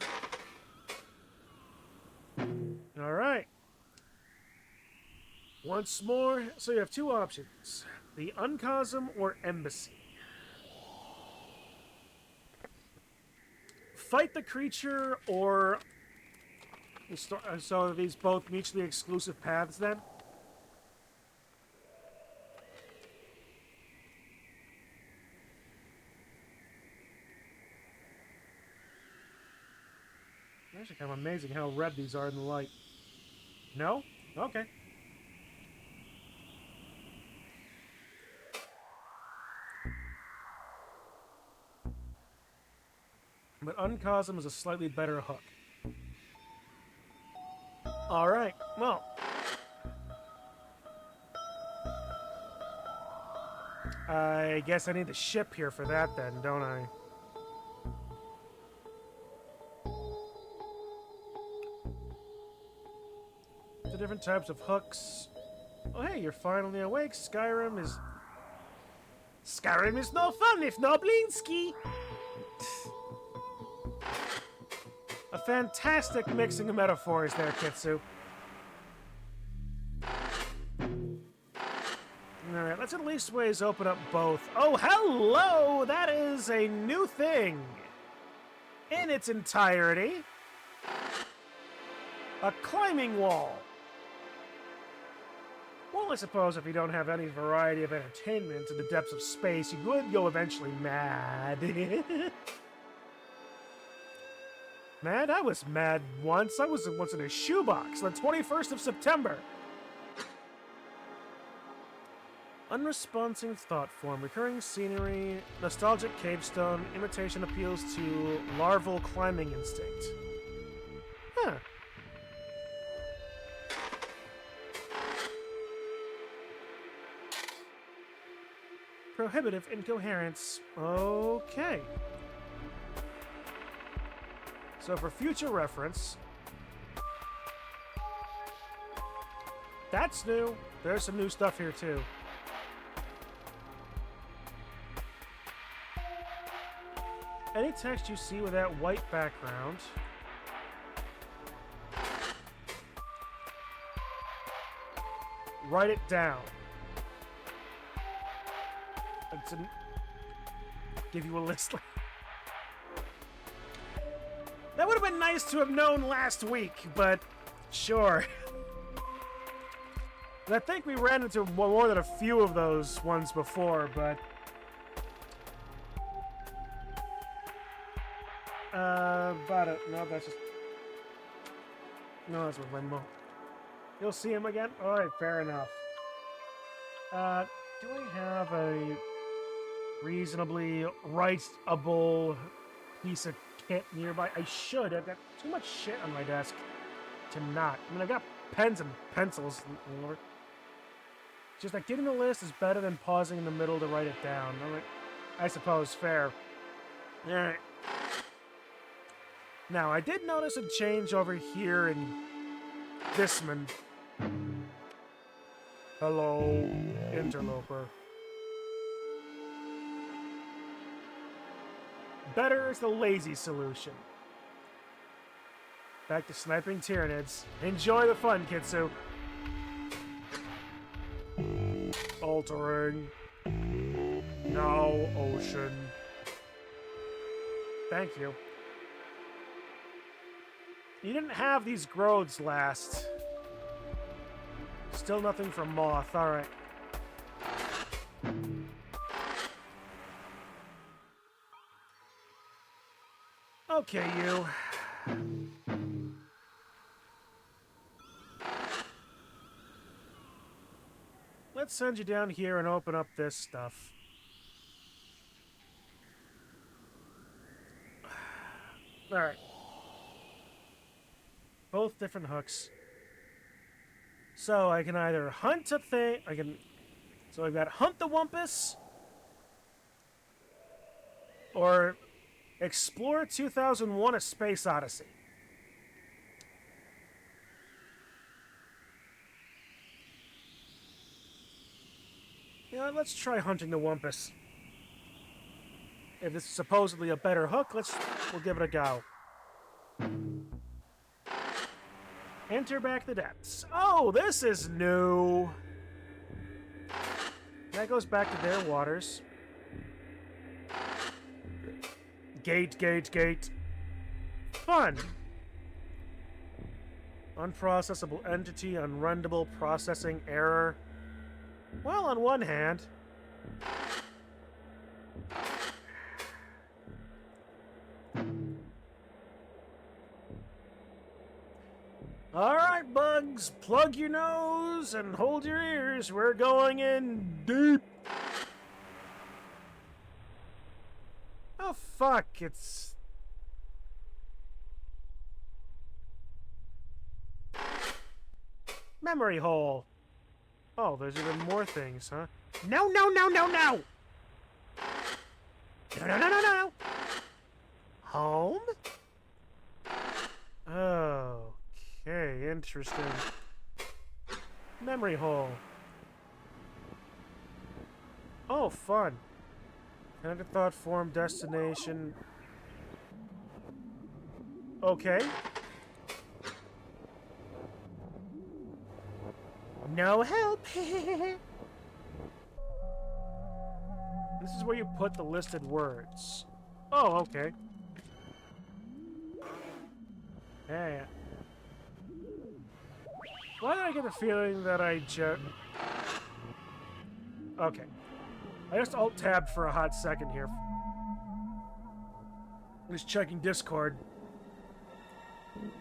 Alright. Once more, so you have two options. The Uncosm or Embassy. Fight the creature or... So are these both mutually exclusive paths then? Actually kind of amazing how red these are in the light. No? Okay. But Uncosm is a slightly better hook. Alright, well. I guess I need the ship here for that then, don't I? The different types of hooks. Oh hey, you're finally awake. Skyrim is no fun if no Blinsky! A fantastic mixing of metaphors there, Kitsu. Alright, let's at least ways open up both. Oh, hello! That is a new thing! In its entirety. A climbing wall. Well, I suppose if you don't have any variety of entertainment in the depths of space, you would go eventually mad. Mad? I was mad once. I was once in a shoebox on the 21st of September. Unresponsive thought form, recurring scenery, nostalgic cavestone, imitation appeals to larval climbing instinct. Huh. Prohibitive incoherence. Okay. So for future reference, that's new. There's some new stuff here too. Any text you see with that white background, write it down. It's give you a list. That would have been nice to have known last week, but sure. And I think we ran into more than a few of those ones before, but... No, that's just... No, that's with Limbo. You'll see him again? Alright, fair enough. Do I have a reasonably writable piece of kit nearby? I should. I've got too much shit on my desk to not. I mean, I've got pens and pencils. Just like getting the list is better than pausing in the middle to write it down. I suppose, fair. Alright. Now, I did notice a change over here in Disman. Hello, interloper. Better is the lazy solution. Back to sniping Tyranids. Enjoy the fun, Kitsu. Altering. Now, ocean. Thank you. You didn't have these Grodes last. Still nothing from Moth. Alright. Okay, you. let's send you down here and open up this stuff. Alright. Both different hooks. So I can either hunt a thing, so I've got hunt the Wumpus, or explore 2001: A Space Odyssey. You know, let's try hunting the Wumpus. If this is supposedly a better hook, we'll give it a go. Enter back the depths. Oh, this is new. That goes back to their waters. Gate, gate, gate. Fun. Unprocessable entity, unrendable processing error. Well, on one hand... Alright, bugs, plug your nose and hold your ears. We're going in deep. Oh, fuck, it's... Memory hole. Oh, there's even more things, huh? No, no, no, no, no! No, no, no, no, no! Home? Okay, interesting. Memory hole. Oh, fun. Connected thought form, destination. Okay. No help. This is where you put the listed words. Oh, okay. Hey. Why did I get the feeling that I just... Okay. I just alt-tabbed for a hot second here. I'm just checking Discord.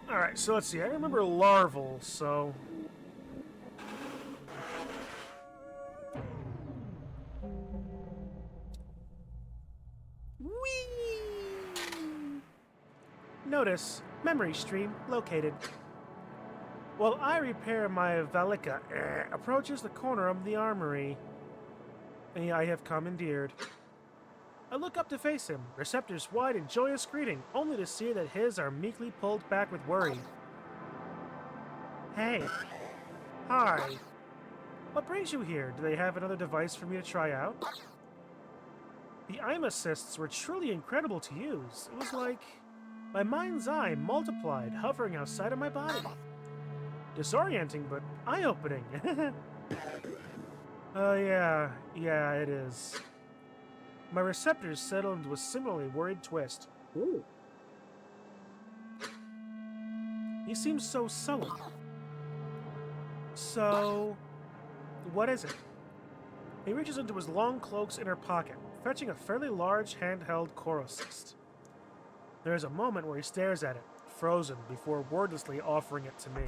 Alright, so let's see. I remember larval, so... Notice, memory stream located. While I repair my Valika approaches the corner of the armory I have commandeered. I look up to face him, receptors wide in joyous greeting, only to see that his are meekly pulled back with worry. Hey. Hi. What brings you here? Do they have another device for me to try out? The aim assists were truly incredible to use. It was like... my mind's eye multiplied, hovering outside of my body. Disorienting, but eye-opening. Yeah, it is. My receptors settled into a similarly worried twist. Ooh. He seems so sullen. So, what is it? He reaches into his long cloak's inner pocket, fetching a fairly large handheld Corru.Observer. There is a moment where he stares at it, frozen, before wordlessly offering it to me.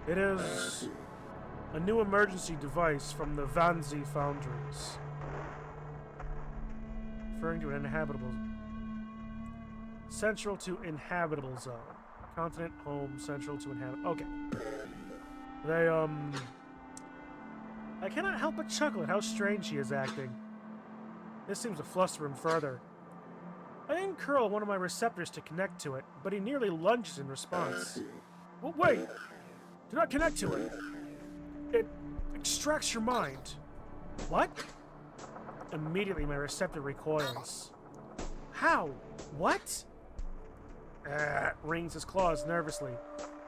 It is a new emergency device from the Vanzi Foundries. Referring to an inhabitable... Central to inhabitable zone. Continent, home, central to inhabitable... Okay. They, I cannot help but chuckle at how strange he is acting. This seems to fluster him further. I uncurl one of my receptors to connect to it, but he nearly lunges in response. Well, wait! Do not connect to it! It extracts your mind. What? Immediately my receptor recoils. How? What? Wrings his claws nervously,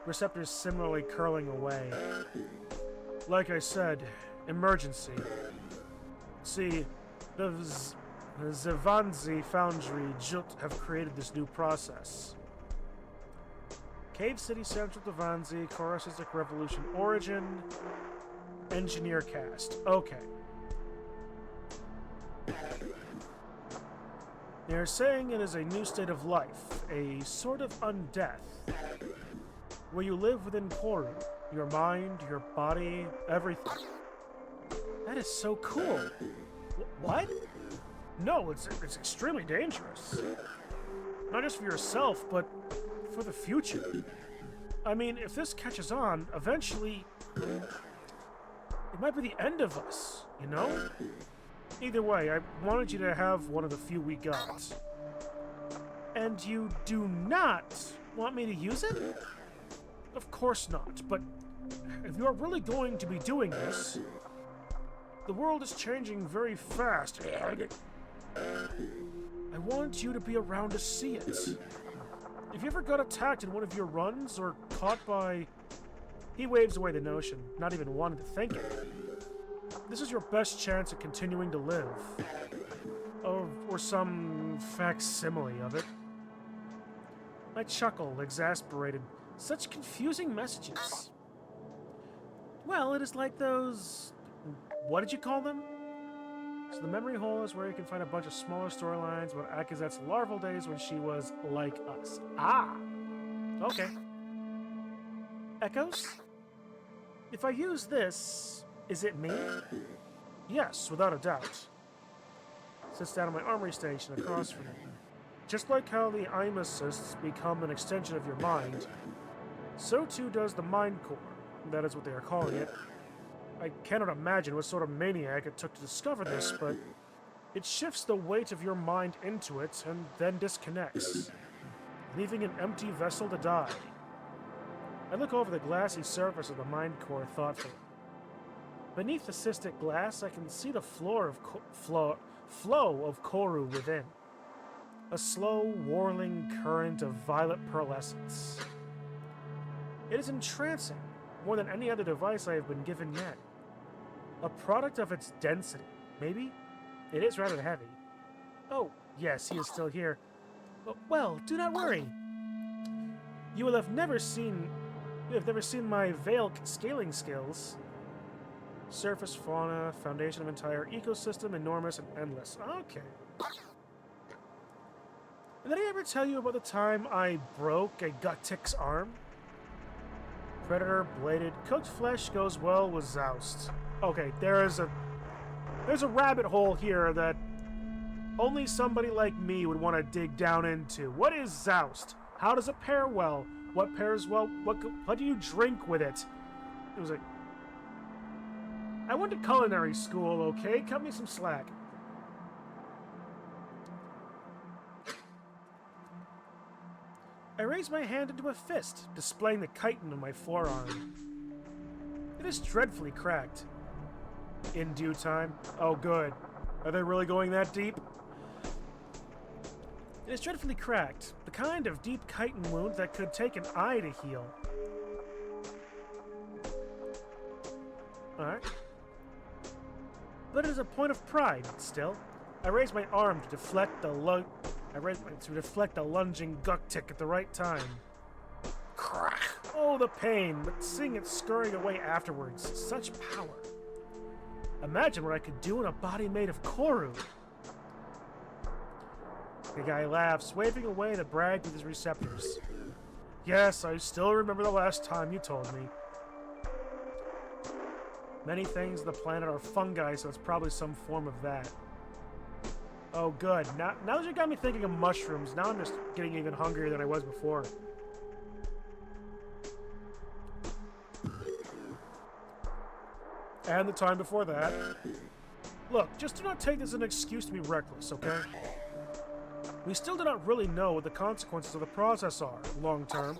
receptors similarly curling away. Like I said, emergency. See, the Vanzi Foundry Jut have created this new process. Cave City Central to Vanzi, Coruscant Revolution Origin, Engineer Cast. Okay. They are saying it is a new state of life, a sort of undeath, where you live within Corru, your mind, your body, everything. That is so cool. What? No, it's extremely dangerous. Not just for yourself, but for the future. I mean, if this catches on, eventually, it might be the end of us, you know? Either way, I wanted you to have one of the few we got. And you do not want me to use it? Of course not, but if you are really going to be doing this, the world is changing very fast. I want you to be around to see it. If you ever got attacked in one of your runs or caught by... He waves away the notion, not even wanting to think it. This is your best chance at continuing to live. Or some facsimile of it. I chuckle, exasperated. Such confusing messages. Well, it is like those... What did you call them? So the memory hole is where you can find a bunch of smaller storylines about Akazet's larval days when she was like us. Ah! Okay. Echoes? If I use this, is it me? Yes, without a doubt. Sits down at my armory station across from me. Just like how the IM assists become an extension of your mind, so too does the Mind Core. That is what they are calling it. I cannot imagine what sort of maniac it took to discover this, but it shifts the weight of your mind into it and then disconnects, leaving an empty vessel to die. I look over the glassy surface of the Mind Core thoughtfully. Beneath the cystic glass, I can see the flow of Corru within. A slow, whirling current of violet pearlescence. It is entrancing, more than any other device I have been given yet. A product of its density, maybe? It is rather heavy. Oh, yes, he is still here. Well, do not worry. You have never seen my veil scaling skills. Surface fauna, foundation of entire ecosystem, enormous and endless. Okay. Did I ever tell you about the time I broke a Guttick's arm? Predator, bladed, cooked flesh goes well with Zoust. Okay, there's a rabbit hole here that only somebody like me would want to dig down into. What is Zoust? How does it pair well? What pairs well? What do you drink with it? It was like... I went to culinary school, okay? Cut me some slack. I raise my hand into a fist, displaying the chitin on my forearm. It is dreadfully cracked. In due time. Oh, good. Are they really going that deep? It is dreadfully cracked. The kind of deep chitin wound that could take an eye to heal. Alright. But it is a point of pride, still. I raise my arm to deflect the lunging Guttick at the right time. Crack! Oh, the pain, but seeing it scurrying away afterwards. Such power. Imagine what I could do in a body made of Corru. The guy laughs, waving away the brag with his receptors. Yes, I still remember the last time you told me. Many things on the planet are fungi, so it's probably some form of that. Oh, good. Now that you got me thinking of mushrooms, now I'm just getting even hungrier than I was before. And the time before that. Look, just do not take this as an excuse to be reckless, okay? We still do not really know what the consequences of the process are, long term.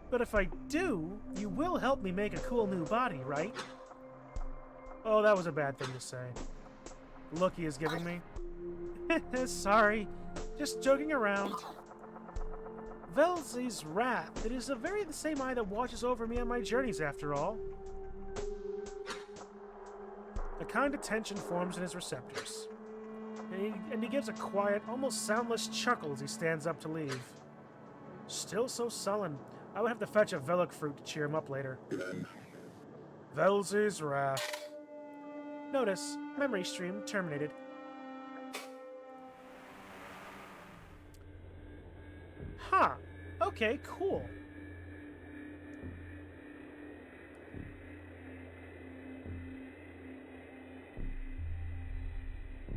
But if I do, you will help me make a cool new body, right? Oh, that was a bad thing to say. The look he is giving me. Sorry, just joking around. Velzy's wrath. It is the same eye that watches over me on my journeys, after all. A kind of tension forms in his receptors. And he gives a quiet, almost soundless chuckle as he stands up to leave. Still so sullen. I would have to fetch a Veloc fruit to cheer him up later. Velzy's wrath. Notice, memory stream terminated. Huh. Okay, cool.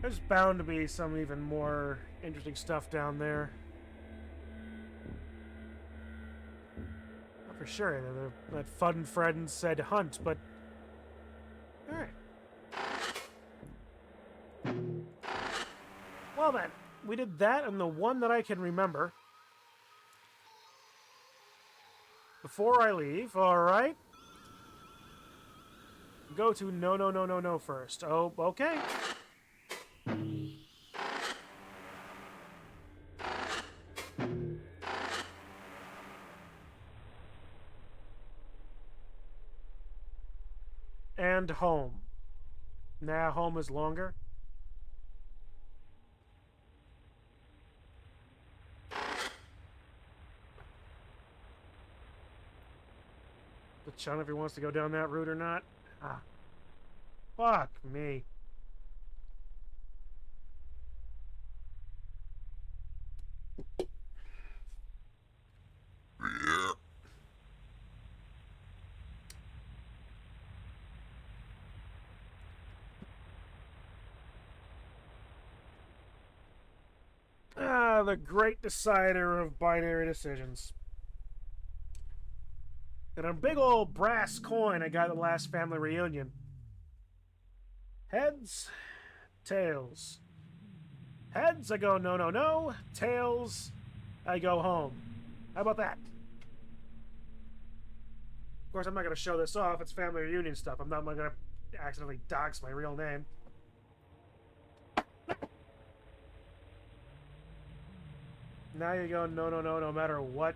There's bound to be some even more interesting stuff down there. Not for sure. That Fun Friend said hunt, but... Alright. Well then, we did that and the one that I can remember. Before I leave, alright. Go to no first. Oh, okay. And home. Nah, home is longer. The Chun if he wants to go down that route or not. Ah. Fuck me. Ah, the great decider of binary decisions. And a big old brass coin I got at the last family reunion. Heads, tails. Heads, I go no. Tails, I go home. How about that? Of course, I'm not going to show this off. It's family reunion stuff. I'm not going to accidentally dox my real name. Now you go no matter what.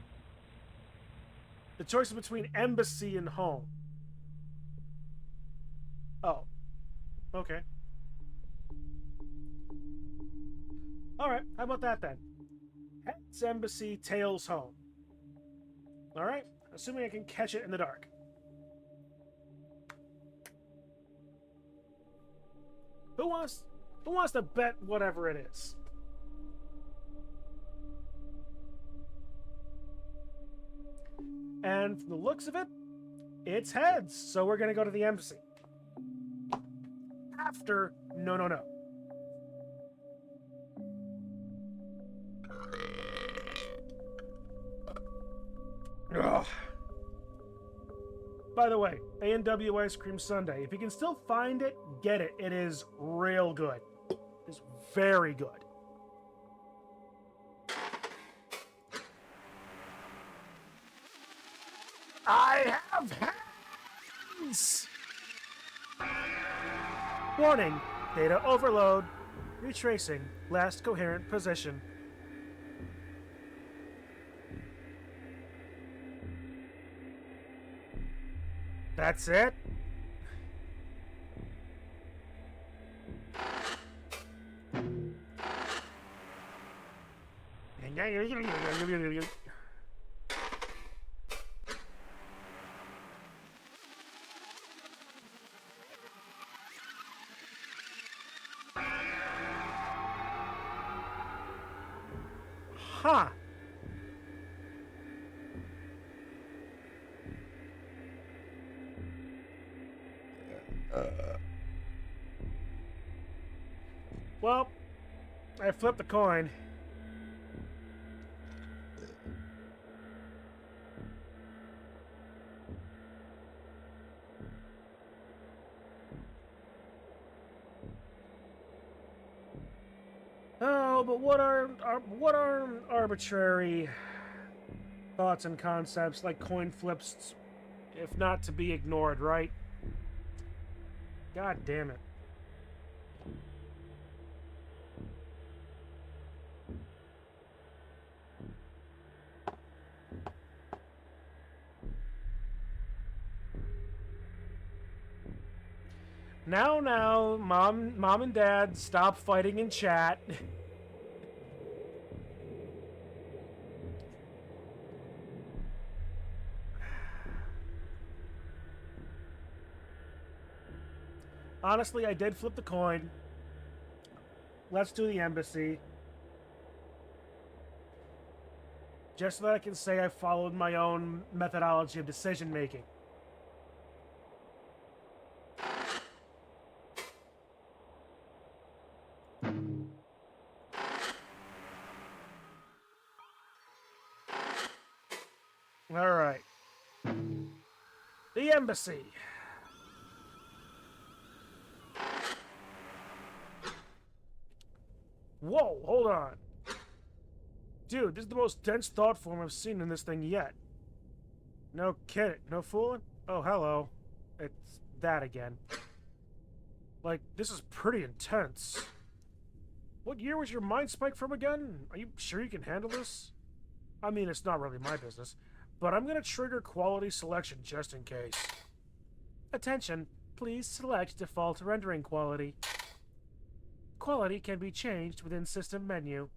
The choice is between embassy and home. Oh. Okay. Alright, how about that then? Heads, embassy, tails, home. Alright, assuming I can catch it in the dark. Who wants to bet whatever it is? And from the looks of it, it's heads. So we're going to go to the embassy. After no. Ugh. By the way, A&W Ice Cream Sundae. If you can still find it, get it. It is real good. It's very good. I have hands! Warning, data overload, retracing, last coherent position. That's it? Huh. Well, I flipped the coin. Oh, but what are arbitrary thoughts and concepts like coin flips, if not to be ignored, right? God damn it. Now, Mom and Dad, stop fighting in chat. Honestly, I did flip the coin. Let's do the embassy. Just so that I can say I followed my own methodology of decision making. Alright. The embassy. Whoa, hold on. Dude, this is the most dense thought form I've seen in this thing yet. No kidding. No fooling? Oh, hello. It's that again. Like, this is pretty intense. What year was your mind spike from again? Are you sure you can handle this? I mean, it's not really my business, but I'm gonna trigger quality selection just in case. Attention, please select default rendering quality. Quality can be changed within system menu.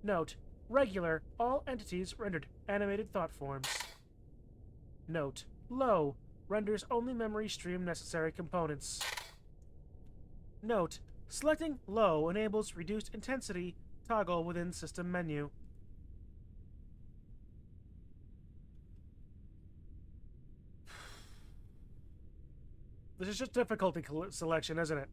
Note, regular, all entities rendered animated thought forms. Note, low, renders only memory stream necessary components. Note, selecting low enables reduced intensity toggle within system menu. This is just difficulty selection, isn't it?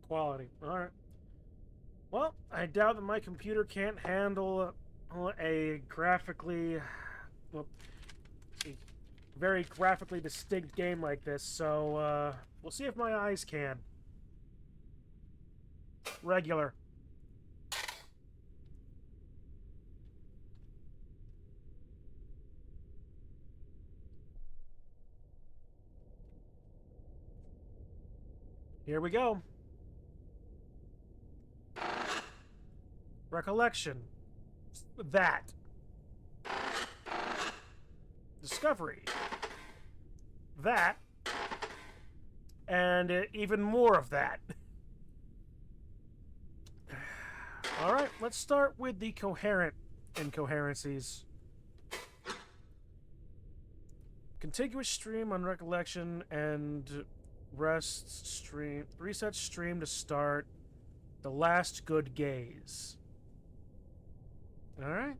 Quality. Alright. Well, I doubt that my computer can't handle a graphically... well, a very graphically distinct game like this, so, we'll see if my eyes can. Regular. Here we go. Recollection. That. Discovery. That. And even more of that. Alright, let's start with the coherent incoherencies. Contiguous stream on recollection and reset stream to start. The last good gaze. Alright.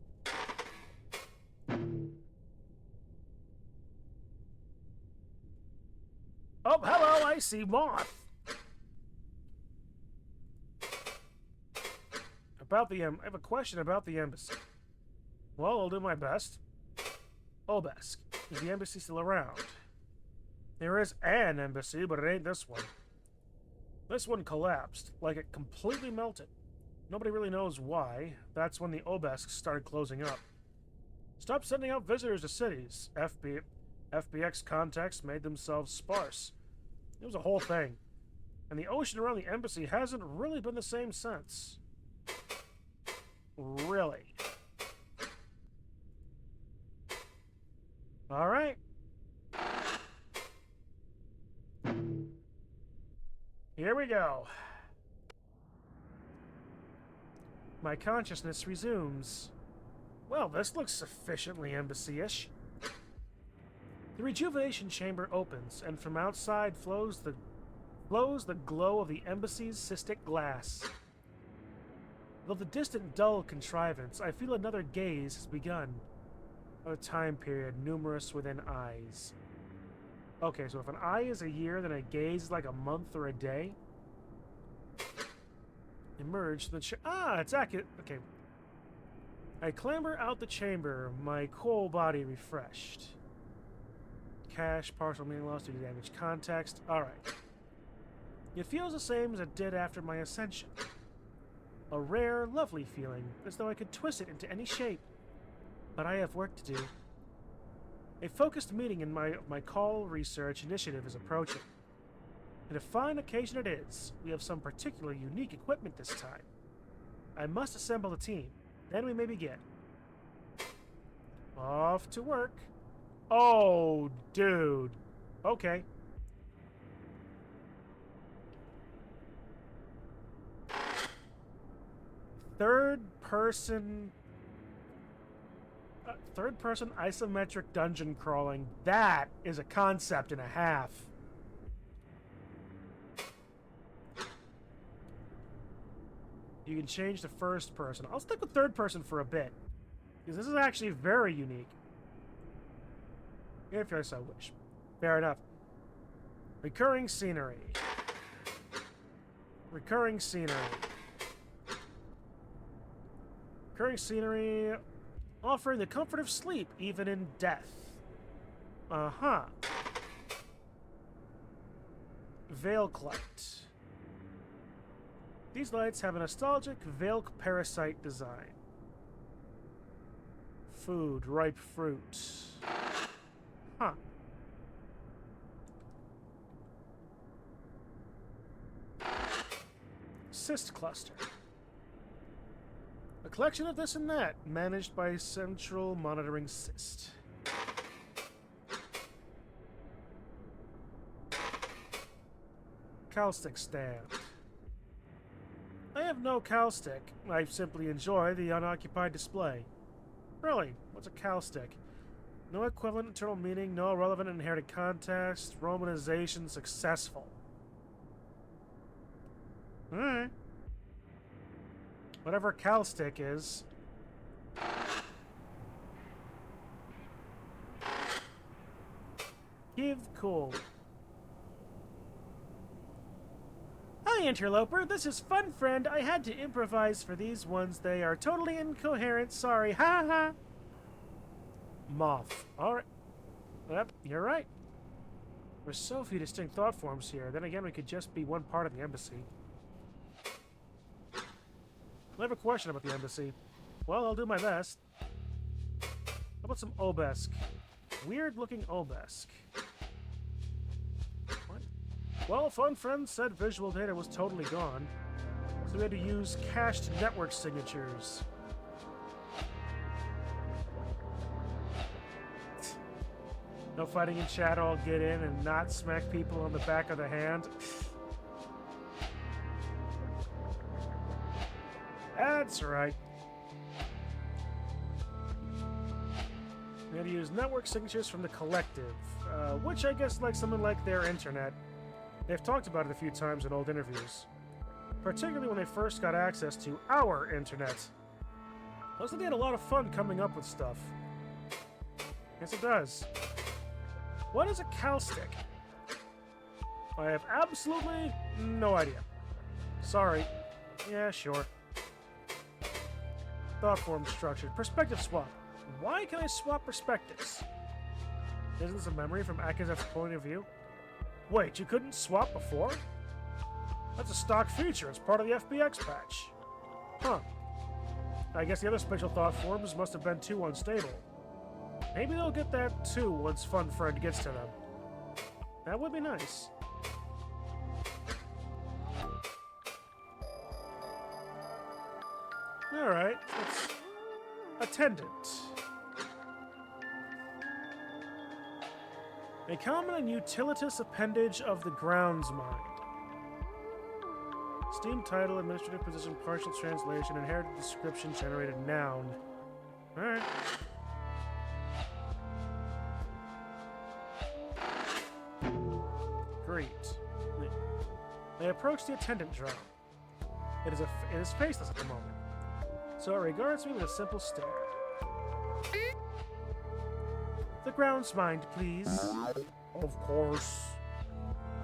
Oh, hello, I see moth. I have a question about the embassy. Well, I'll do my best. Obesk, is the embassy still around? There is an embassy, but it ain't this one. This one collapsed, like it completely melted. Nobody really knows why. That's when the Obesks started closing up. Stop sending out visitors to cities. FBX contacts made themselves sparse. It was a whole thing. And the ocean around the embassy hasn't really been the same since. Really. Alright. Here we go. My consciousness resumes. Well, this looks sufficiently embassy-ish. The rejuvenation chamber opens, and from outside flows the glow of the embassy's cystic glass. Though the distant, dull contrivance, I feel another gaze has begun. A time period numerous within eyes. Okay, so if an eye is a year, then a gaze is like a month or a day. Emerge from the it's accurate. Okay. I clamber out the chamber, my whole body refreshed. Cache, partial meaning loss due to damaged context. Alright. It feels the same as it did after my ascension. A rare, lovely feeling, as though I could twist it into any shape. But I have work to do. A focused meeting in my call research initiative is approaching. And a fine occasion it is. We have some particularly unique equipment this time. I must assemble a team. Then we may begin. Off to work. Oh, dude. Okay. Third-person isometric dungeon crawling. That is a concept and a half. You can change to first person. I'll stick with third person for a bit, because this is actually very unique. If I so wish. Fair enough. Recurring scenery. Recurring scenery. Recurring scenery offering the comfort of sleep even in death. Uh-huh. Veilclight. These lights have a nostalgic veil parasite design. Food, ripe fruit. Huh. Cyst cluster. A collection of this and that, managed by Central Monitoring Cyst. Cowstick stand. I have no cowstick. I simply enjoy the unoccupied display. Really? What's a cowstick? No equivalent internal meaning, no relevant inherited context, romanization successful. Alright. Whatever cowstick is. Give cool. Hi, interloper. This is Fun Friend. I had to improvise for these ones. They are totally incoherent. Sorry. Ha ha. Moth. Alright. Yep, you're right. There's so few distinct thought forms here. Then again, we could just be one part of the embassy. I have a question about the embassy. Well, I'll do my best. How about some obelisk? Weird-looking obelisk. What? Well, Fun Friend said visual data was totally gone, so we had to use cached network signatures. No fighting in chat, I'll get in and not smack people on the back of the hand. That's right. We had to use network signatures from the collective, which I guess like something like their internet. They've talked about it a few times in old interviews, particularly when they first got access to our internet. Looks like they had a lot of fun coming up with stuff. Yes, it does. What is a cowstick? I have absolutely no idea. Sorry. Yeah, sure. Thought form structure. Perspective swap. Why can I swap perspectives? Isn't this a memory from Akazev's point of view? Wait, you couldn't swap before? That's a stock feature. It's part of the FBX patch. Huh. I guess the other special thought forms must have been too unstable. Maybe they'll get that too once Fun Friend gets to them. That would be nice. Alright, let's... Attendant. A common and utilitous appendage of the grounds mind. Steam title, administrative position, partial translation, inherited description, generated noun. Alright. Great. They approach the attendant drone. It is faceless at the moment, so it regards me with a simple stare. The grounds mind, please. Of course.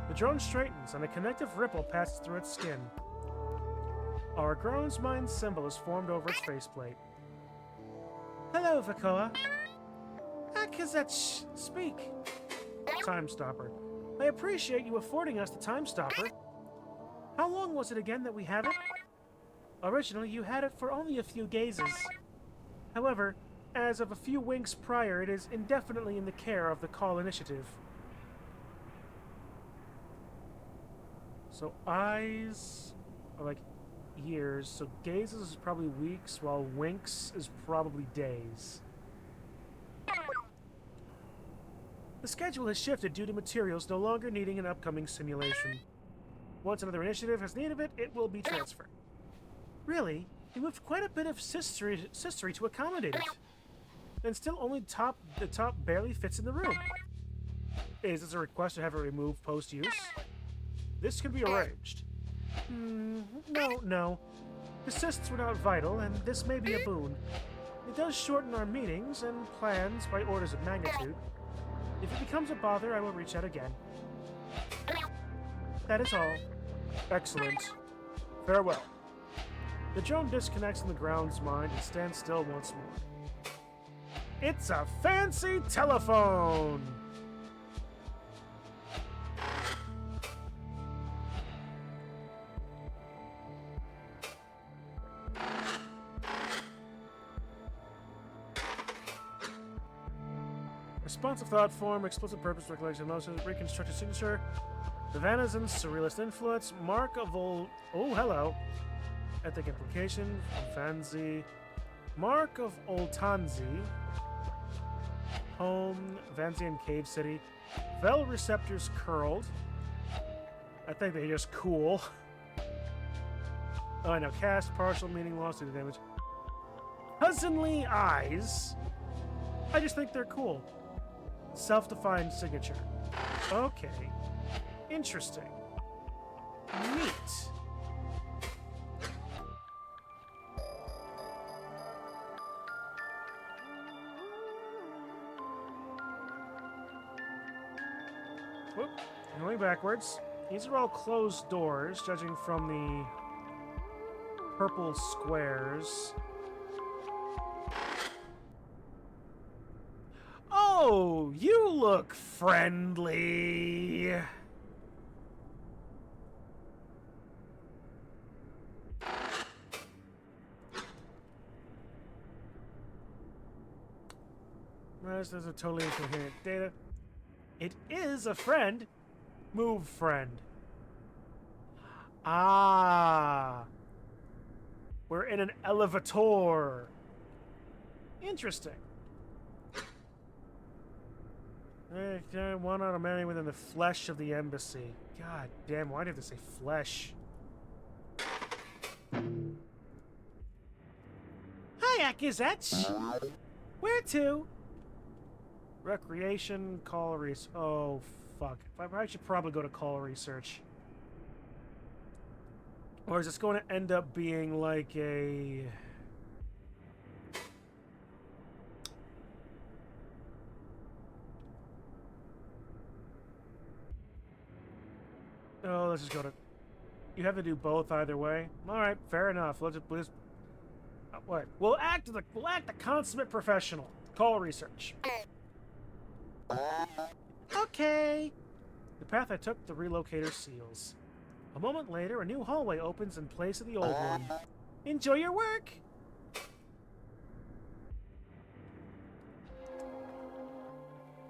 The drone straightens, and a connective ripple passes through its skin. Our grounds mind symbol is formed over its faceplate. Hello, Vakoa. Akazech, speak. Time Stopper. I appreciate you affording us the Time Stopper. How long was it again that we had it? Originally, you had it for only a few gazes. However, as of a few winks prior, it is indefinitely in the care of the Call Initiative. So eyes are like years, so gazes is probably weeks, while winks is probably days. The schedule has shifted due to materials no longer needing an upcoming simulation. Once another initiative has need of it, it will be transferred. Really? We moved quite a bit of sistery to accommodate it. And still only the top barely fits in the room. Is this a request to have it removed post-use? This can be arranged. No. The cysts were not vital, and this may be a boon. It does shorten our meetings and plans by orders of magnitude. If it becomes a bother, I will reach out again. That is all. Excellent. Farewell. The drone disconnects from the ground's mind and stands still once more. It's a fancy telephone! Responsive thought form, explicit purpose, recollection, emotions, reconstructed signature, Divanizin, surrealist influence, mark of old. Oh, hello. Ethic implication, Fanzi, mark of Oltanzi, home, Vanzian Cave City, Vel receptors curled. I think they're just cool. Oh, I know. Cast, partial, meaning loss due to damage. Cousinly eyes. I just think they're cool. Self-defined signature. Okay. Interesting. Neat. Whoop. Going backwards. These are all closed doors, judging from the purple squares. Oh, you look friendly. There's a totally incoherent data. It is a friend. Move friend. Ah. We're in an elevator. Interesting. One out of many within the flesh of the embassy. God damn, why did they say flesh? Hi, Akizech. Where to? Recreation, call research. Oh, fuck. I should probably go to call research. Or is this going to end up being like a... Oh, let's just go to... You have to do both either way? Alright, fair enough. Let's just... What? We'll act the consummate professional. Call research. Okay. The path I took, the relocator seals. A moment later, a new hallway opens in place of the old one. Enjoy your work!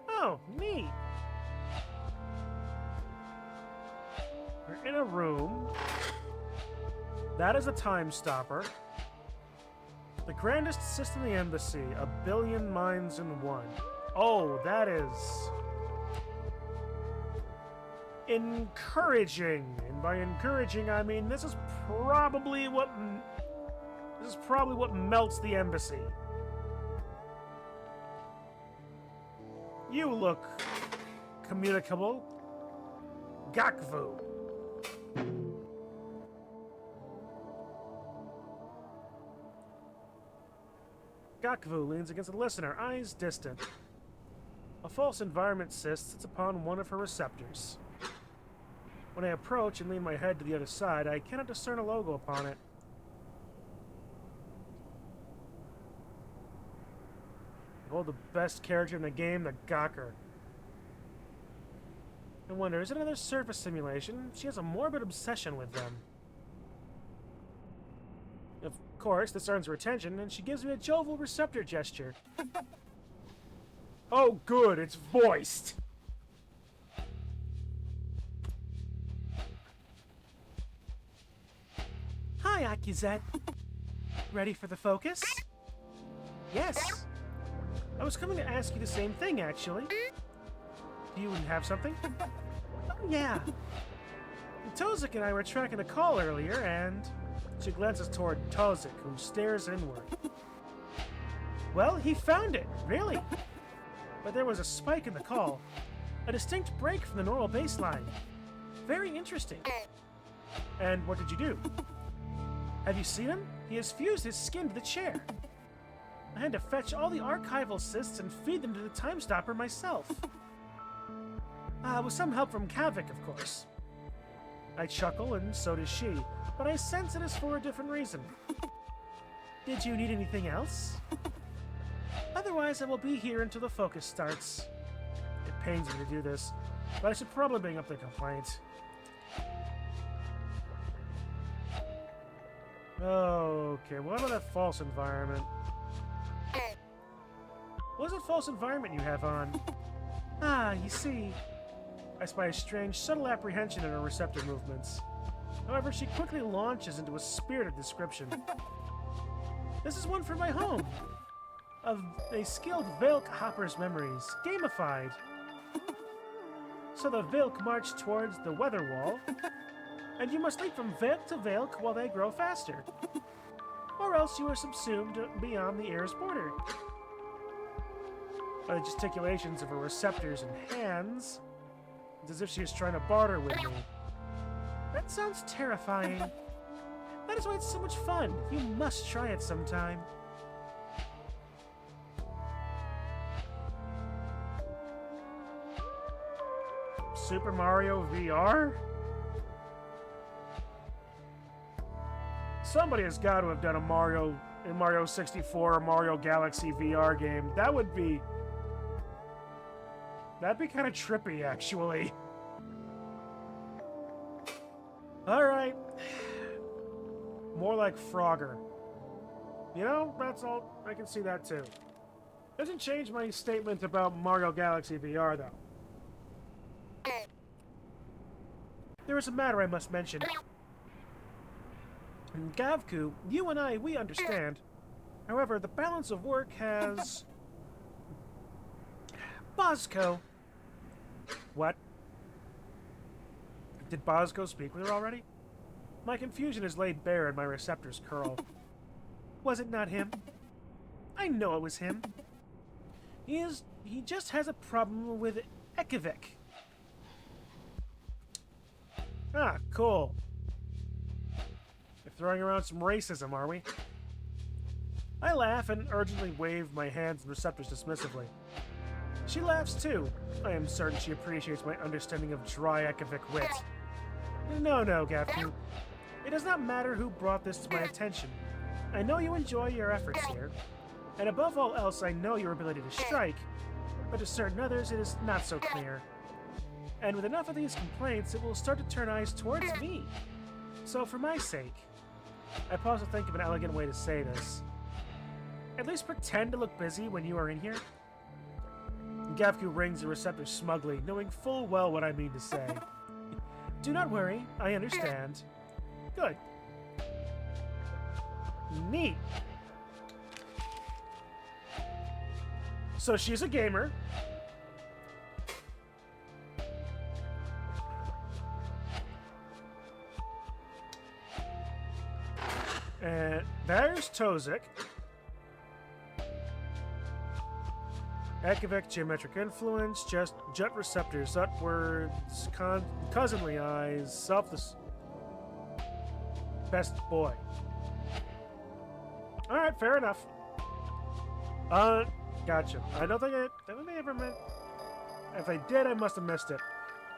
Oh, neat. We're in a room. That is a time stopper. The grandest system in the embassy, 1 billion minds in one. Oh, that is encouraging. And by encouraging, I mean this is probably what melts the embassy. You look communicable. Gakvu. Gakvu leans against the listener, eyes distant. A false environment cyst sits upon one of her receptors. When I approach and lean my head to the other side, I cannot discern a logo upon it. Oh, the best character in the game, the Gawker. I wonder, is it another surface simulation? She has a morbid obsession with them. Of course, this earns her attention, and she gives me a jovial receptor gesture. Oh, good, it's voiced! Hi, Akizet. Ready for the focus? Yes. I was coming to ask you the same thing, actually. Do you have something? Oh, yeah. Tozik and I were tracking a call earlier, and... She glances toward Tozik, who stares inward. Well, he found it, really. But there was a spike in the call. A distinct break from the normal baseline. Very interesting. And what did you do? Have you seen him? He has fused his skin to the chair. I had to fetch all the archival cysts and feed them to the time stopper myself. With some help from Kavik, of course. I chuckle, and so does she, but I sense it is for a different reason. Did you need anything else? Otherwise, I will be here until the focus starts. It pains me to do this, but I should probably bring up the complaint. Okay, what about that false environment? What is a false environment you have on? Ah, you see. I spy a strange, subtle apprehension in her receptor movements. However, she quickly launches into a spirited description. This is one for my home. Of a skilled Valk hopper's memories, gamified. So the Valk march towards the weather wall, and you must leap from Valk to Valk while they grow faster. Or else you are subsumed beyond the air's border. By the gesticulations of her receptors and hands, it's as if she is trying to barter with me. That sounds terrifying. That is why it's so much fun. You must try it sometime. Super Mario VR? Somebody has got to have done a Mario 64 or Mario Galaxy VR game. That'd be kind of trippy, actually. Alright. More like Frogger. You know, that's all. I can see that too. Doesn't change my statement about Mario Galaxy VR, though. There is a matter I must mention. In Gavku, you and I, we understand. However, the balance of work has... Bosco. What? Did Bosco speak with her already? My confusion is laid bare and my receptors curl. Was it not him? I know it was him. He just has a problem with Ekivik. Ah, cool. We're throwing around some racism, are we? I laugh and urgently wave my hands and receptors dismissively. She laughs too. I am certain she appreciates my understanding of dry Ekivik wit. No, Gavku. It does not matter who brought this to my attention. I know you enjoy your efforts here, and above all else, I know your ability to strike, but to certain others, it is not so clear. And with enough of these complaints, it will start to turn eyes towards me. So for my sake, I pause to think of an elegant way to say this. At least pretend to look busy when you are in here. Gavku rings the receptor smugly, knowing full well what I mean to say. Do not worry, I understand. Good. Neat. So she's a gamer. And there's Tozik. Ekivik, geometric influence, just jet receptors, upwards, cousinly eyes, selfless. Best boy. Alright, fair enough. Gotcha. I don't think they ever meant. If they did, I must have missed it.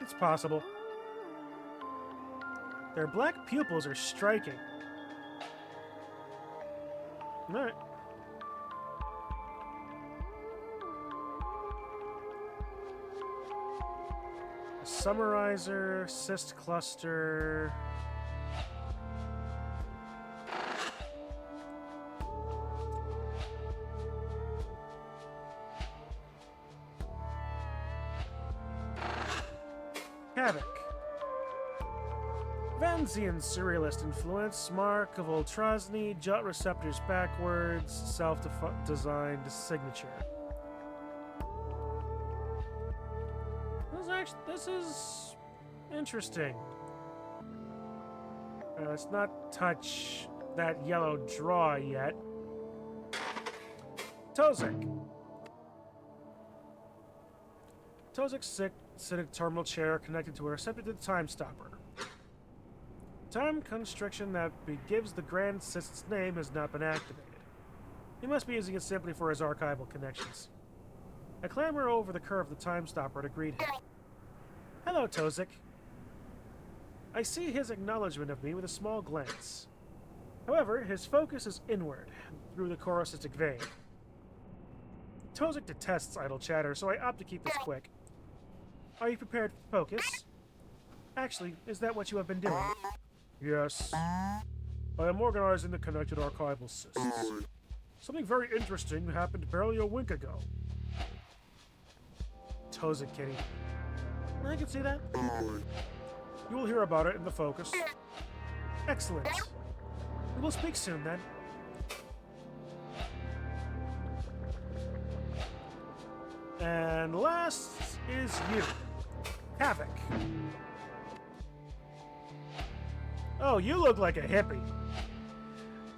It's possible. Their black pupils are striking. Alright. Summarizer, cyst cluster. Havoc. Vanzian surrealist influence, mark of Ultrasny, jut receptors backwards, self-designed signature. This is interesting. Let's not touch that yellow draw yet. Tozik. Tozik's sitting terminal chair connected to a receptor to the time stopper. Time constriction that gives the Grand Cyst's name has not been activated. He must be using it simply for his archival connections. I clamber over the curve of the time stopper to greet him. Hello, Tozik. I see his acknowledgement of me with a small glance. However, his focus is inward, through the corocystic vein. Tozik detests idle chatter, so I opt to keep this quick. Are you prepared for focus? Actually, is that what you have been doing? Yes. I am organizing the connected archival cysts. Something very interesting happened barely a wink ago. Tozik, kitty. I can see that. You will hear about it in the focus. Excellent. We will speak soon, then. And last is you, Havoc. Oh, you look like a hippie.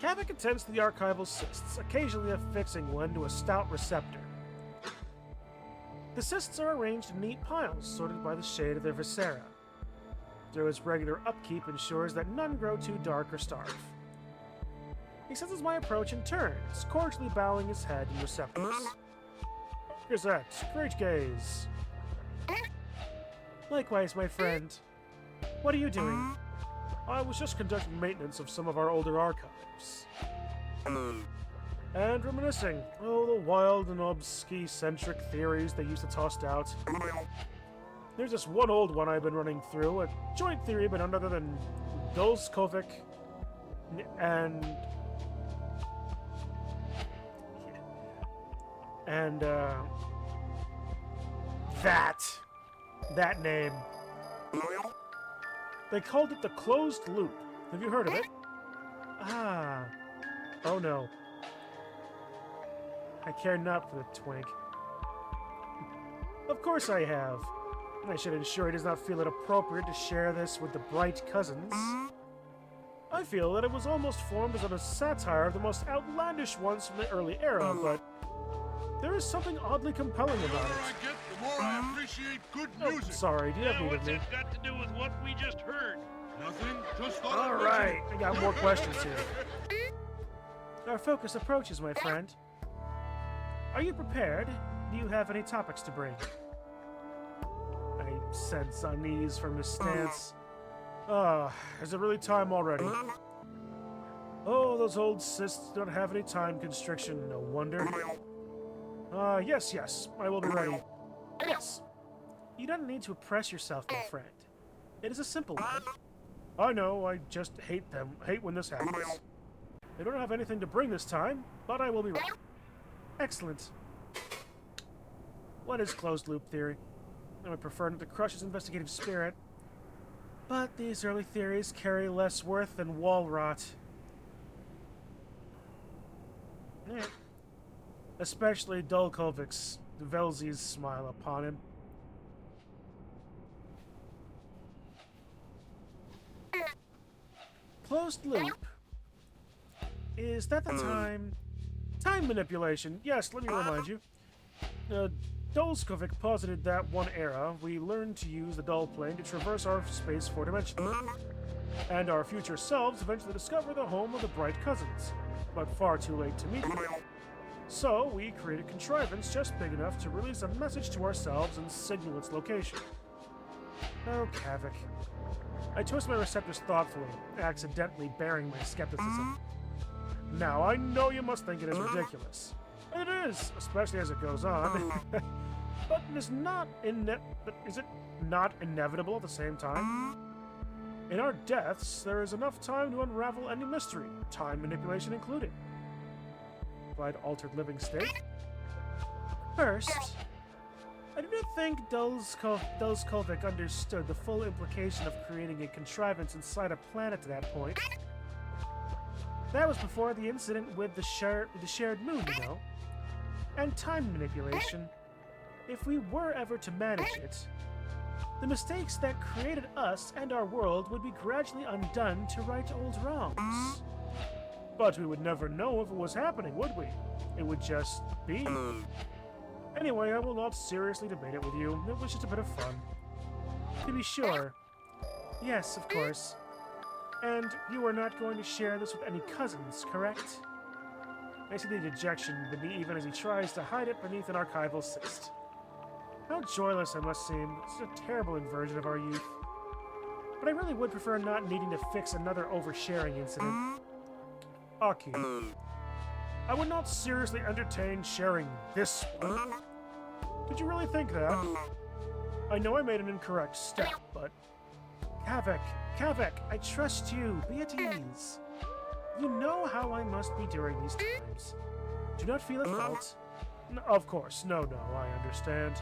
Havoc attends to the archival cysts, occasionally affixing one to a stout receptor. The cysts are arranged in neat piles, sorted by the shade of their viscera. Through his regular upkeep ensures that none grow too dark or starve. He senses my approach and turns, cordially bowing his head in receptance. Gazette, great gaze. Likewise, my friend. What are you doing? I was just conducting maintenance of some of our older archives. And reminiscing. Oh, the wild and obscene-centric theories they used to toss out. There's this one old one I've been running through, a joint theory, but none other than Dolskovic and that name. They called it the closed loop. Have you heard of it? Ah. Oh no. I care not for the twink. Of course I have. I should ensure he does not feel it appropriate to share this with the Bright cousins. I feel that it was almost formed as a satire of the most outlandish ones from the early era, but there is something oddly compelling The about older it. I get, the more I appreciate good Oh, music. sorry, do you have Now, need of what's me? that got to do with what we just heard? Nothing, just thought All I'd right, I got more questions here. Our focus approaches, my friend. Are you prepared? Do you have any topics to bring? I sense unease from his stance. Is it really time already? Oh, those old cysts don't have any time constriction, no wonder. Yes, I will be ready. Yes. You don't need to oppress yourself, my friend. It is a simple one. I know, I just hate when this happens. They don't have anything to bring this time, but I will be ready. Excellent. What is closed-loop theory? I would prefer not to crush his investigative spirit, but these early theories carry less worth than wall rot. Especially Dolkovic's, Velzy's smile upon him. Closed loop? Is that the time? Time manipulation. Yes, let me remind you. Dolskovic posited that one era, we learned to use the dull plane to traverse our space four-dimensionally. And our future selves eventually discover the home of the Bright cousins, but far too late to meet them. So, we created contrivance just big enough to release a message to ourselves and signal its location. Oh, Kavik. I twist my receptors thoughtfully, accidentally bearing my skepticism. Now, I know you must think it is ridiculous. And it is, especially as it goes on. But is it not inevitable at the same time? In our deaths, there is enough time to unravel any mystery, time manipulation included. Provide altered living state. First, I do not think Dolskovic understood the full implication of creating a contrivance inside a planet to that point. That was before the incident with the shared moon, you know. And time manipulation, if we were ever to manage it, the mistakes that created us and our world would be gradually undone to right old wrongs. But we would never know if it was happening, would we? It would just be. Anyway, I will not seriously debate it with you. It was just a bit of fun. To be sure. Yes, of course. And you are not going to share this with any cousins, correct? I see the dejection beneath even as he tries to hide it beneath an archival cyst. How joyless I must seem. This is a terrible inversion of our youth. but I really would prefer not needing to fix another oversharing incident. Aki, I would not seriously entertain sharing this one. Did you really think that? I know I made an incorrect step, but... Kavek, I trust you. Be at ease. You know how I must be during these times. Do not feel at fault. Of course, no, I understand.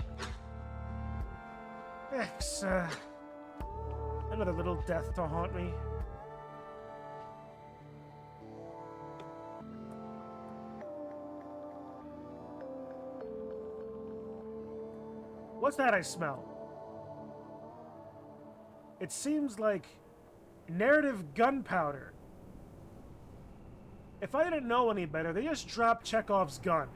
X, another little death to haunt me. What's that I smell? It seems like narrative gunpowder. If I didn't know any better, they just dropped Chekhov's gun.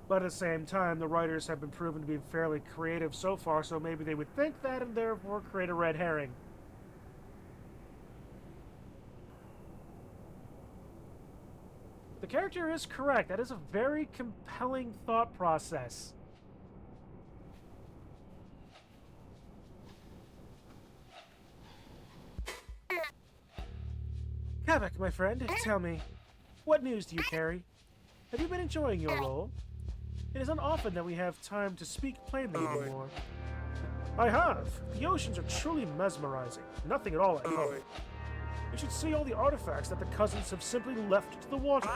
But at the same time, the writers have been proven to be fairly creative so far, so maybe they would think that and therefore create a red herring. The character is correct. That is a very compelling thought process. Kavek, my friend, tell me, what news do you carry? Have you been enjoying your role? It is not often that we have time to speak plainly anymore. I have. The oceans are truly mesmerizing. Nothing at all like home. You should see all the artifacts that the cousins have simply left to the water.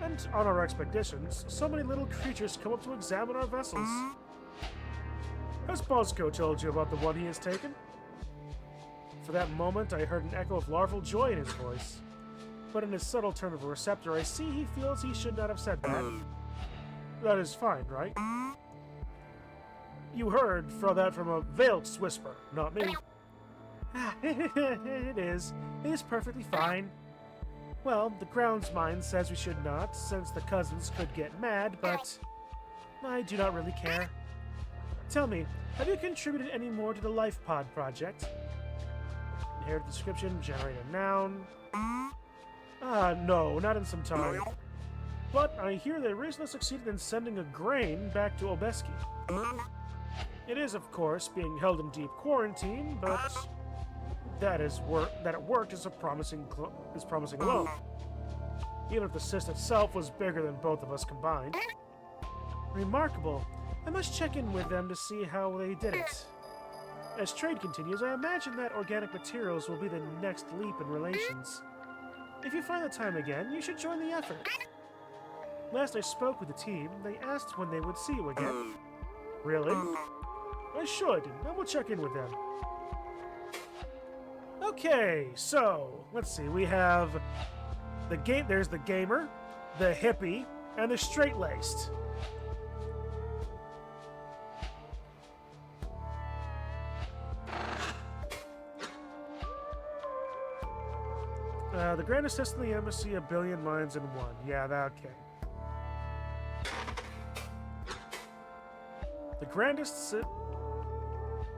And on our expeditions, so many little creatures come up to examine our vessels. Has Bosco told you about the one he has taken? For that moment, I heard an echo of larval joy in his voice. But in his subtle turn of a receptor, I see he feels he should not have said that. That is fine, right? You heard that from a veiled whisper, not me. It is. It is perfectly fine. Well, the grounds mind says we should not, since the cousins could get mad, but I do not really care. Tell me, have you contributed any more to the Life Pod project? Inherit description, generate a noun. No, not in some time. But I hear they recently succeeded in sending a grain back to Obeski. It is, of course, being held in deep quarantine, but that it worked is promising alone. Even if the cyst itself was bigger than both of us combined. Remarkable. I must check in with them to see how they did it. As trade continues, I imagine that organic materials will be the next leap in relations. If you find the time again, you should join the effort. Last I spoke with the team, they asked when they would see you again. Really? I should. I will check in with them. Okay, so let's see. We have the game. There's the gamer, the hippie, and the straight-laced. The Grand Assistant of the Embassy, a billion minds in one. Yeah, okay. The grandest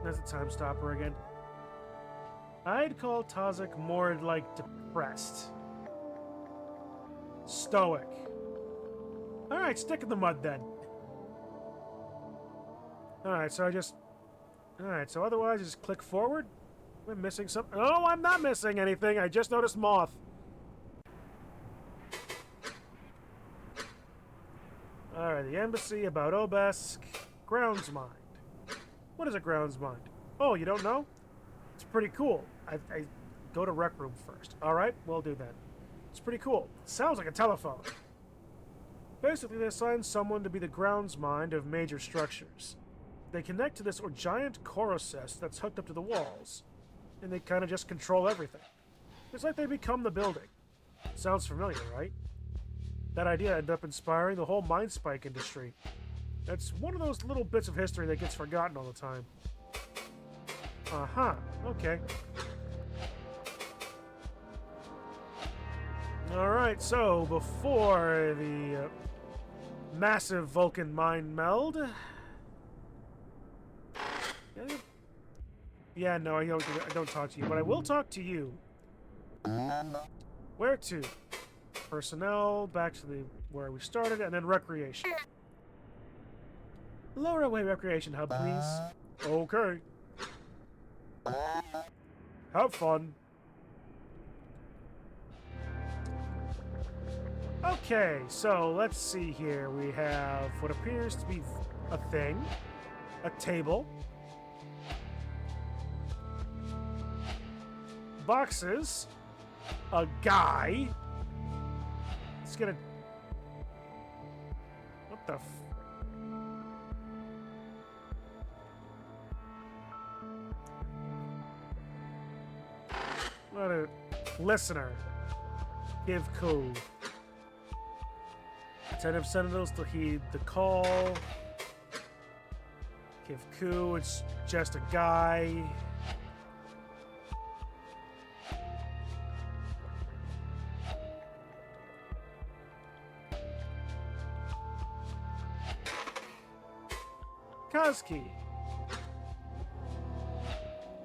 That's a time stopper again. I'd call Tazik more like depressed. Stoic. Alright, stick in the mud then. Alright, so otherwise just click forward. Am I missing something? Oh, I'm not missing anything. I just noticed moth. Alright, the embassy, about Obesk. Grounds mind. What is a grounds mind? Oh, you don't know? It's pretty cool. I go to rec room first. Alright, we'll do that. It's pretty cool. Sounds like a telephone. Basically, they assign someone to be the grounds mind of major structures. They connect to this giant corocess that's hooked up to the walls. And they kind of just control everything. It's like they become the building. Sounds familiar, right? That idea ended up inspiring the whole Mind Spike industry. It's one of those little bits of history that gets forgotten all the time. Uh-huh. Okay. Alright, so before the massive Vulcan mind meld... Yeah, no, I don't talk to you, but I will talk to you. Where to? Personnel, back to where we started, and then recreation. Lower away recreation hub, please. Okay. Have fun. Okay, so let's see here. We have what appears to be a thing, a table, boxes, a guy. Let's get a... What the f... What a... Listener. Give cool. Attentive sentinels to heed the call. Give coup, it's just a guy. Koski.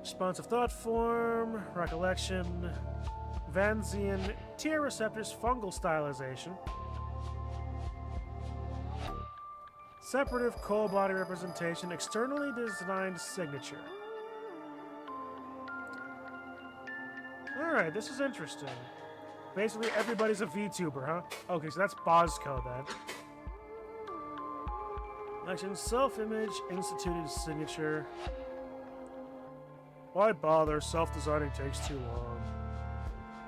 Responsive thought form, recollection, Vanzian tear receptors fungal stylization, separative coal body representation, externally designed signature. Alright, this is interesting. Basically, everybody's a VTuber, huh? Okay, so that's Bosco then. Action self-image, instituted signature. Why bother? Self-designing takes too long.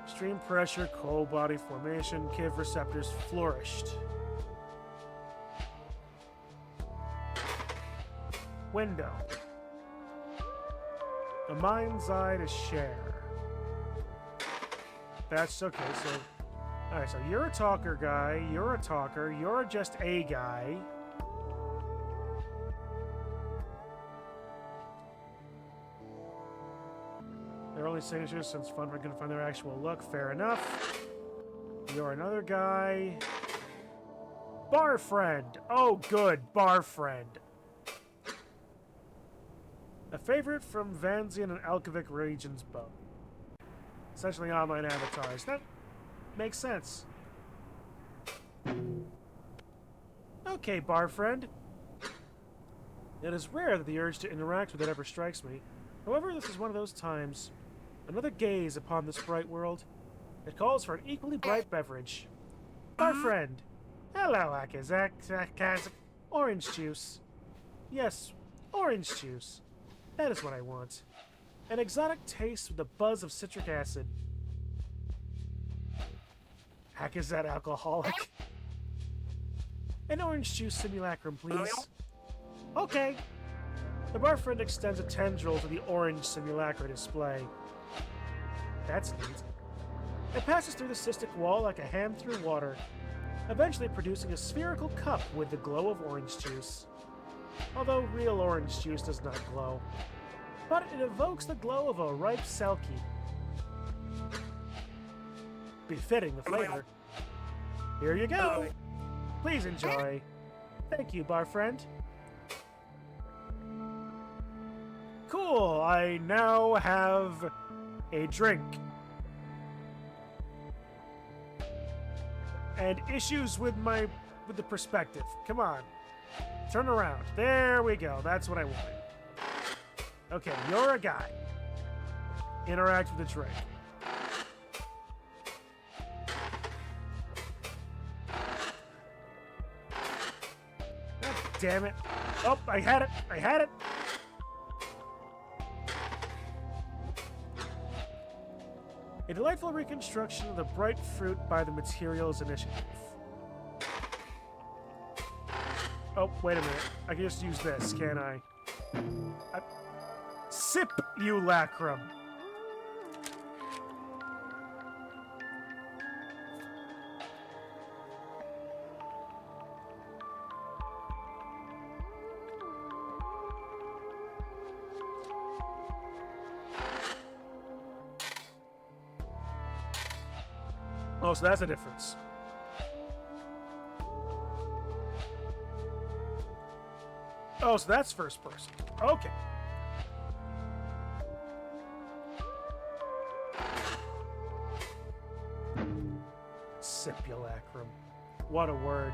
Extreme pressure, coal body formation, Kiv receptors flourished. Window. A mind's eye to share. That's okay, so... Alright, so you're a talker guy, you're a talker, you're just a guy. They're only signatures since fun we're gonna find their actual look. Fair enough. You're another guy. Bar friend. Oh, good. Bar friend. A favorite from Vanzian and Alkovic regions both. Essentially online avatars. That makes sense. Okay, bar friend. It is rare that the urge to interact with it ever strikes me. However, this is one of those times. Another gaze upon this bright world. It calls for an equally bright beverage. Our friend. Hello, Akazak. Orange juice. Yes, orange juice. That is what I want. An exotic taste with a buzz of citric acid. Akazat alcoholic. An orange juice simulacrum, please. Okay. The bar friend extends a tendril to the orange simulacra display. That's neat. It passes through the cystic wall like a hand through water, eventually producing a spherical cup with the glow of orange juice. Although real orange juice does not glow. But it evokes the glow of a ripe selkie. Befitting the flavor. Here you go. Please enjoy. Thank you, bar friend. Cool, I now have a drink. And issues with the perspective. Come on. Turn around. There we go. That's what I wanted. Okay, you're a guy. Interact with the drink. God damn it. Oh, I had it. I had it. A delightful reconstruction of the bright fruit by the Materials Initiative. Oh, wait a minute. I can just use this, can't I? Sip, you lacrum! Oh, so that's a difference. Oh, so that's first person. Okay. Simulacrum. What a word.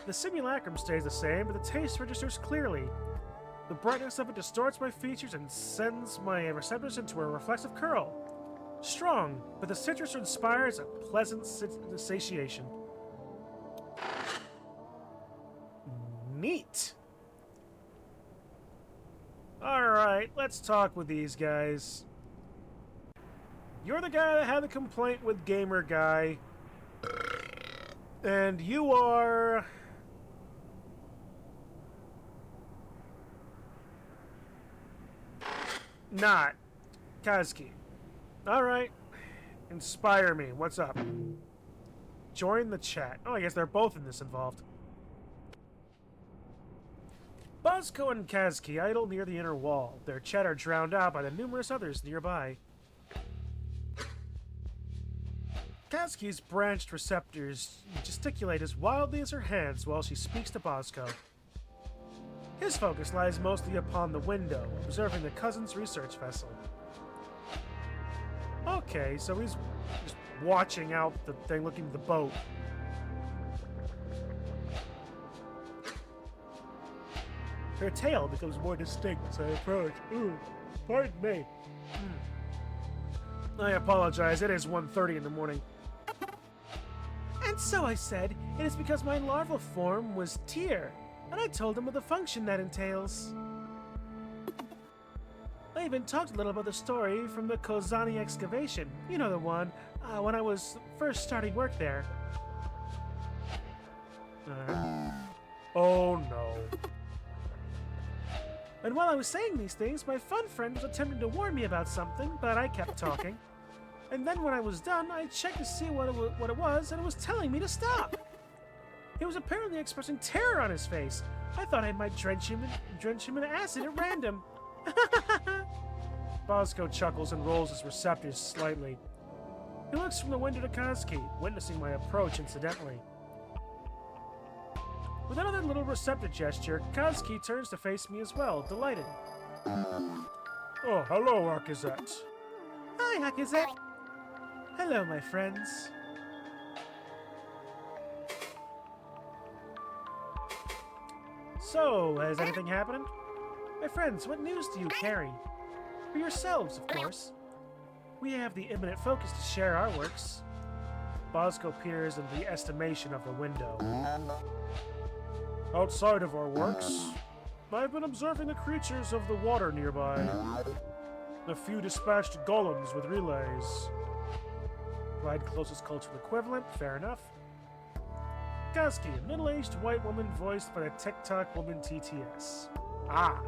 The simulacrum stays the same, but the taste registers clearly. The brightness of it distorts my features and sends my receptors into a reflexive curl. Strong, but the citrus inspires a pleasant satiation. Neat. Alright, let's talk with these guys. You're the guy that had the complaint with Gamer Guy. And you are... not Kazuki. Alright. Inspire me. What's up? Join the chat. Oh, I guess they're both in this involved. Bosco and Kazuki idle near the inner wall, their chatter drowned out by the numerous others nearby. Kazuki's branched receptors gesticulate as wildly as her hands while she speaks to Bosco. His focus lies mostly upon the window, observing the cousin's research vessel. Okay, so he's just watching out the thing, looking at the boat. Her tail becomes more distinct as I approach. Ooh, pardon me. I apologize, it is 1:30 in the morning. And so I said, it is because my larval form was Tyr, and I told him of the function that entails. I even talked a little about the story from the Kozani excavation. You know the one, when I was first starting work there. Oh no. And while I was saying these things, my fun friend was attempting to warn me about something, but I kept talking. And then when I was done, I checked to see what it was, and it was telling me to stop. He was apparently expressing terror on his face. I thought I might drench him in acid at random. Bosco chuckles and rolls his receptors slightly. He looks from the window to Kazuki, witnessing my approach incidentally. With another little receptor gesture, Kazuki turns to face me as well, delighted. Oh, hello, Akizet. Hi, Akizet. Hello, my friends. So, has anything happened? My friends, what news do you carry? For yourselves, of course. We have the imminent focus to share our works. Bosco peers into the estimation of the window. Outside of our works, I've been observing the creatures of the water nearby. A few dispatched golems with relays. Provide closest cultural equivalent, fair enough. Kazuki, a middle-aged white woman voiced by the TikTok woman TTS. Ah.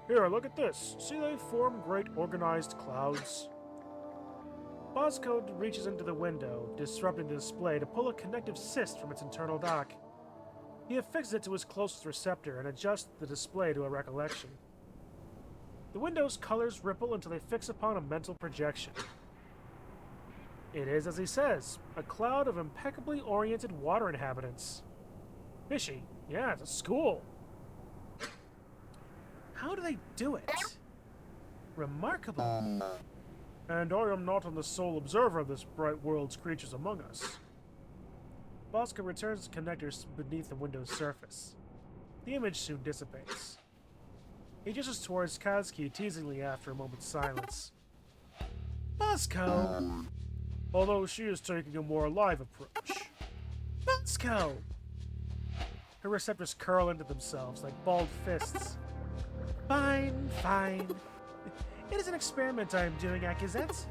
Here, look at this. See, they form great organized clouds. Bosco reaches into the window, disrupting the display to pull a connective cyst from its internal dock. He affixes it to his closest receptor and adjusts the display to a recollection. The window's colors ripple until they fix upon a mental projection. It is, as he says, a cloud of impeccably oriented water inhabitants. Fishy. Yeah, it's a school. How do they do it? Remarkable. And I am not the sole observer of this bright world's creatures among us. Bosco returns the connectors beneath the window's surface. The image soon dissipates. He gestures towards Kazuki teasingly after a moment's silence. Bosco! Although she is taking a more live approach. Bosco! Her receptors curl into themselves like balled fists. Fine, fine. It is an experiment I am doing, Akizet.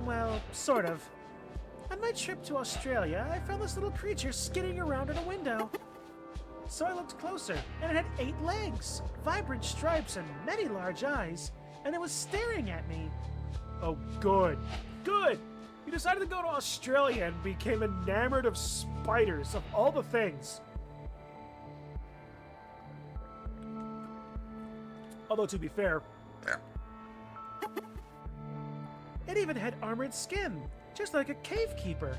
Well, sort of. On my trip to Australia, I found this little creature skidding around in a window. So I looked closer, and it had 8 legs, vibrant stripes, and many large eyes, and it was staring at me. Oh, good. Good! You decided to go to Australia and became enamored of spiders, of all the things. Although, to be fair, it even had armored skin, just like a cave keeper.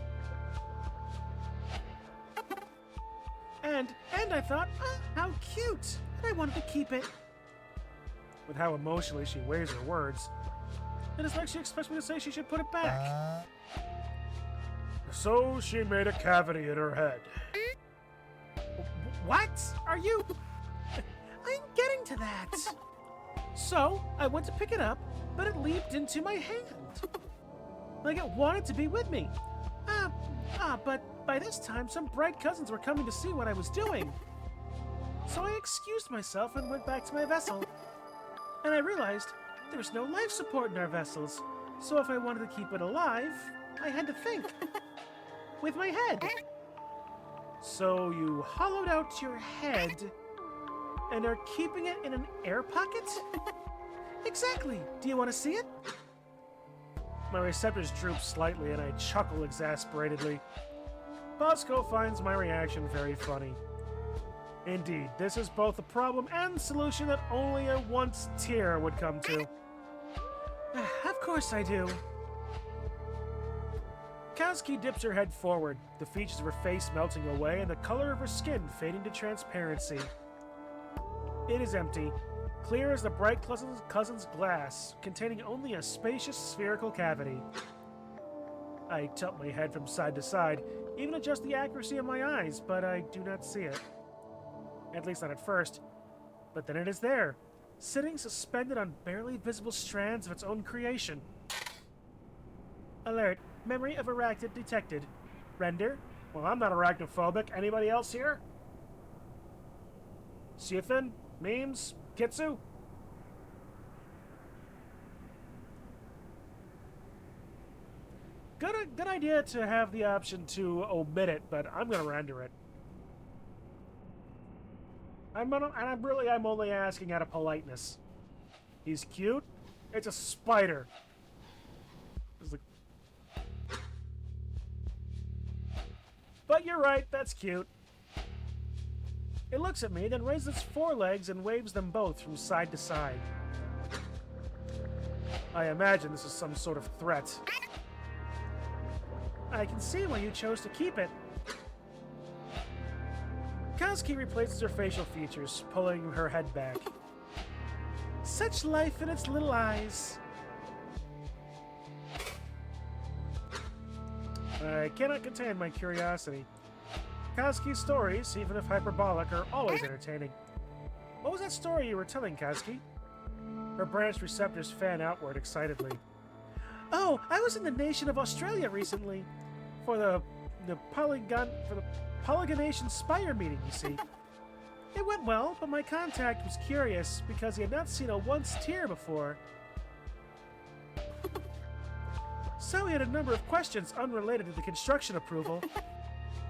And I thought, oh, how cute! And I wanted to keep it. With how emotionally she weighs her words, it is like she expects me to say she should put it back. So she made a cavity in her head. What? Are you... I'm getting to that. So, I went to pick it up, but it leaped into my hand. Like it wanted to be with me. But by this time, some bright cousins were coming to see what I was doing. So I excused myself and went back to my vessel. And I realized there was no life support in our vessels. So if I wanted to keep it alive, I had to think. With my head. So you hollowed out your head and are keeping it in an air pocket? Exactly. Do you want to see it? My receptors droop slightly and I chuckle exasperatedly. Bosco finds my reaction very funny. Indeed, this is both a problem and solution that only a once-tier would come to. Of course I do. Kowski dips her head forward, the features of her face melting away and the color of her skin fading to transparency. It is empty, clear as the bright cousin's glass, containing only a spacious spherical cavity. I tilt my head from side to side, even adjust the accuracy of my eyes, but I do not see it. At least not at first. But then it is there, sitting suspended on barely visible strands of its own creation. Alert. Memory of arachnid detected. Render. Well, I'm not arachnophobic. Anybody else here? Siuthin? Memes? Kitsu? Good idea to have the option to omit it, but I'm gonna render it. I'm only asking out of politeness. He's cute. It's a spider. It's like... But you're right, that's cute. It looks at me, then raises its forelegs and waves them both from side to side. I imagine this is some sort of threat. I can see why you chose to keep it. Kowski replaces her facial features, pulling her head back. Such life in its little eyes. I cannot contain my curiosity. Kowski's stories, even if hyperbolic, are always entertaining. What was that story you were telling, Kowski? Her branched receptors fan outward excitedly. Oh, I was in the nation of Australia recently for the Polygonation Spire meeting, you see. It went well, but my contact was curious because he had not seen a once-tier before. So he had a number of questions unrelated to the construction approval,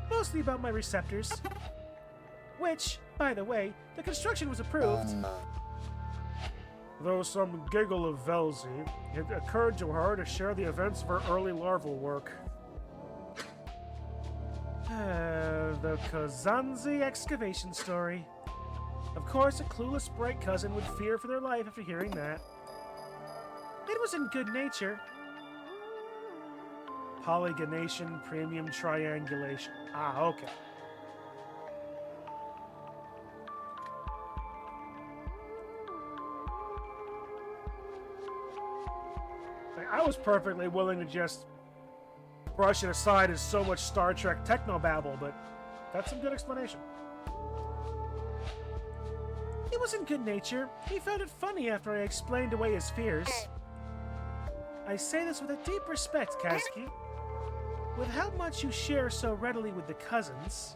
mostly about my receptors. Which, by the way, the construction was approved. Though some giggle of Velzy, it occurred to her to share the events of her early larval work. The Kozanzi excavation story. Of course, a clueless bright cousin would fear for their life after hearing that. It was in good nature. Polygonation, premium triangulation. Ah, okay. I was perfectly willing to just brush it aside as so much Star Trek technobabble, but that's some good explanation. It was in good nature. He found it funny after I explained away his fears. I say this with a deep respect, Kowski. With how much you share so readily with the cousins,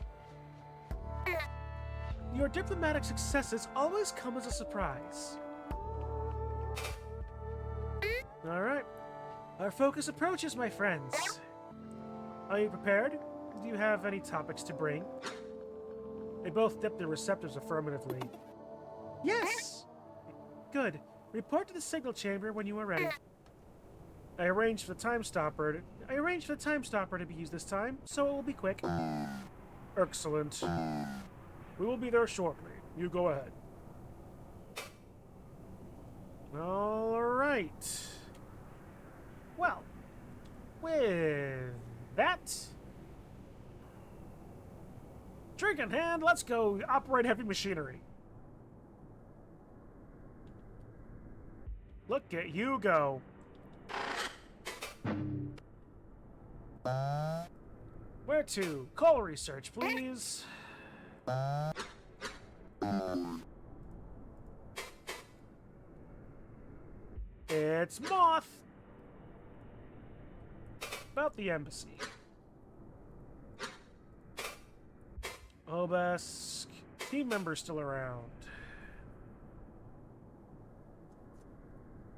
your diplomatic successes always come as a surprise. Alright. Our focus approaches, my friends. Are you prepared? Do you have any topics to bring? They both dip their receptors affirmatively. Yes! Good. Report to the signal chamber when you are ready. I arranged for the time stopper to be used this time, so it will be quick. Excellent. We will be there shortly. You go ahead. Alright. Well, with that, drink in hand, let's go operate heavy machinery. Look at you go. Where to? Call research, please. It's Moth. About the embassy. Obelisk. Team members still around.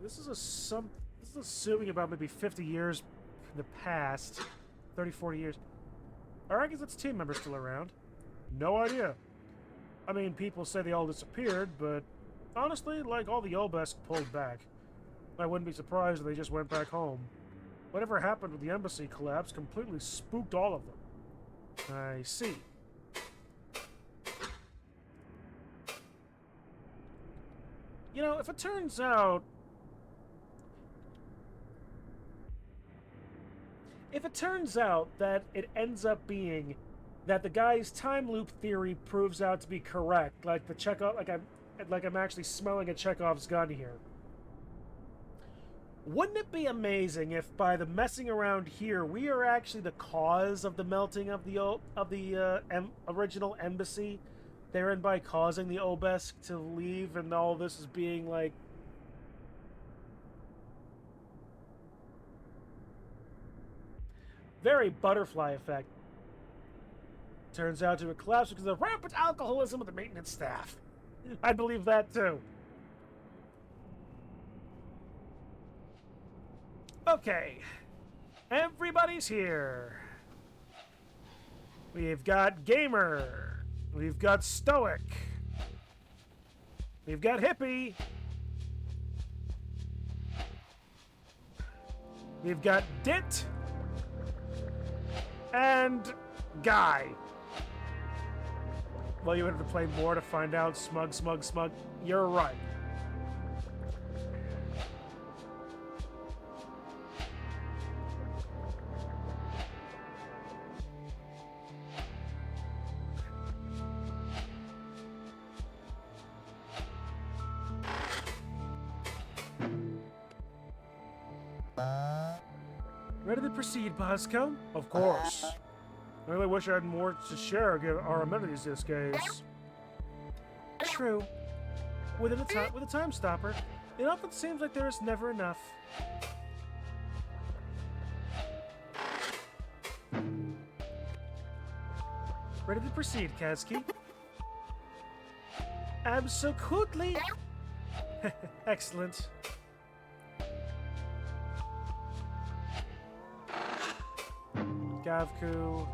This is assuming about maybe 50 years in the past. 30, 40 years. Or I guess it's team members still around. No idea. I mean, people say they all disappeared, but honestly, like all the Obelisks pulled back. I wouldn't be surprised if they just went back home. Whatever happened with the embassy collapse completely spooked all of them. I see. You know, if it turns out... that it ends up being that the guy's time loop theory proves out to be correct, like the Chekhov, like I'm actually smelling a Chekhov's gun here. Wouldn't it be amazing if by the messing around here we are actually the cause of the melting of the original embassy, therein by causing the Obelisk to leave, and all this is being like very butterfly effect. Turns out to a collapse because of rampant alcoholism of the maintenance staff. I believe that too. Okay. Everybody's here. We've got Gamer. We've got Stoic. We've got Hippie. We've got Dit. And Guy. Well, you would have to play more to find out. Smug. You're right. Ready to proceed, Bosco? Of course. I really wish I had more to share given our amenities these days. True. With a time stopper, it often seems like there is never enough. Ready to proceed, Kazki? Absolutely. Excellent. Gavku.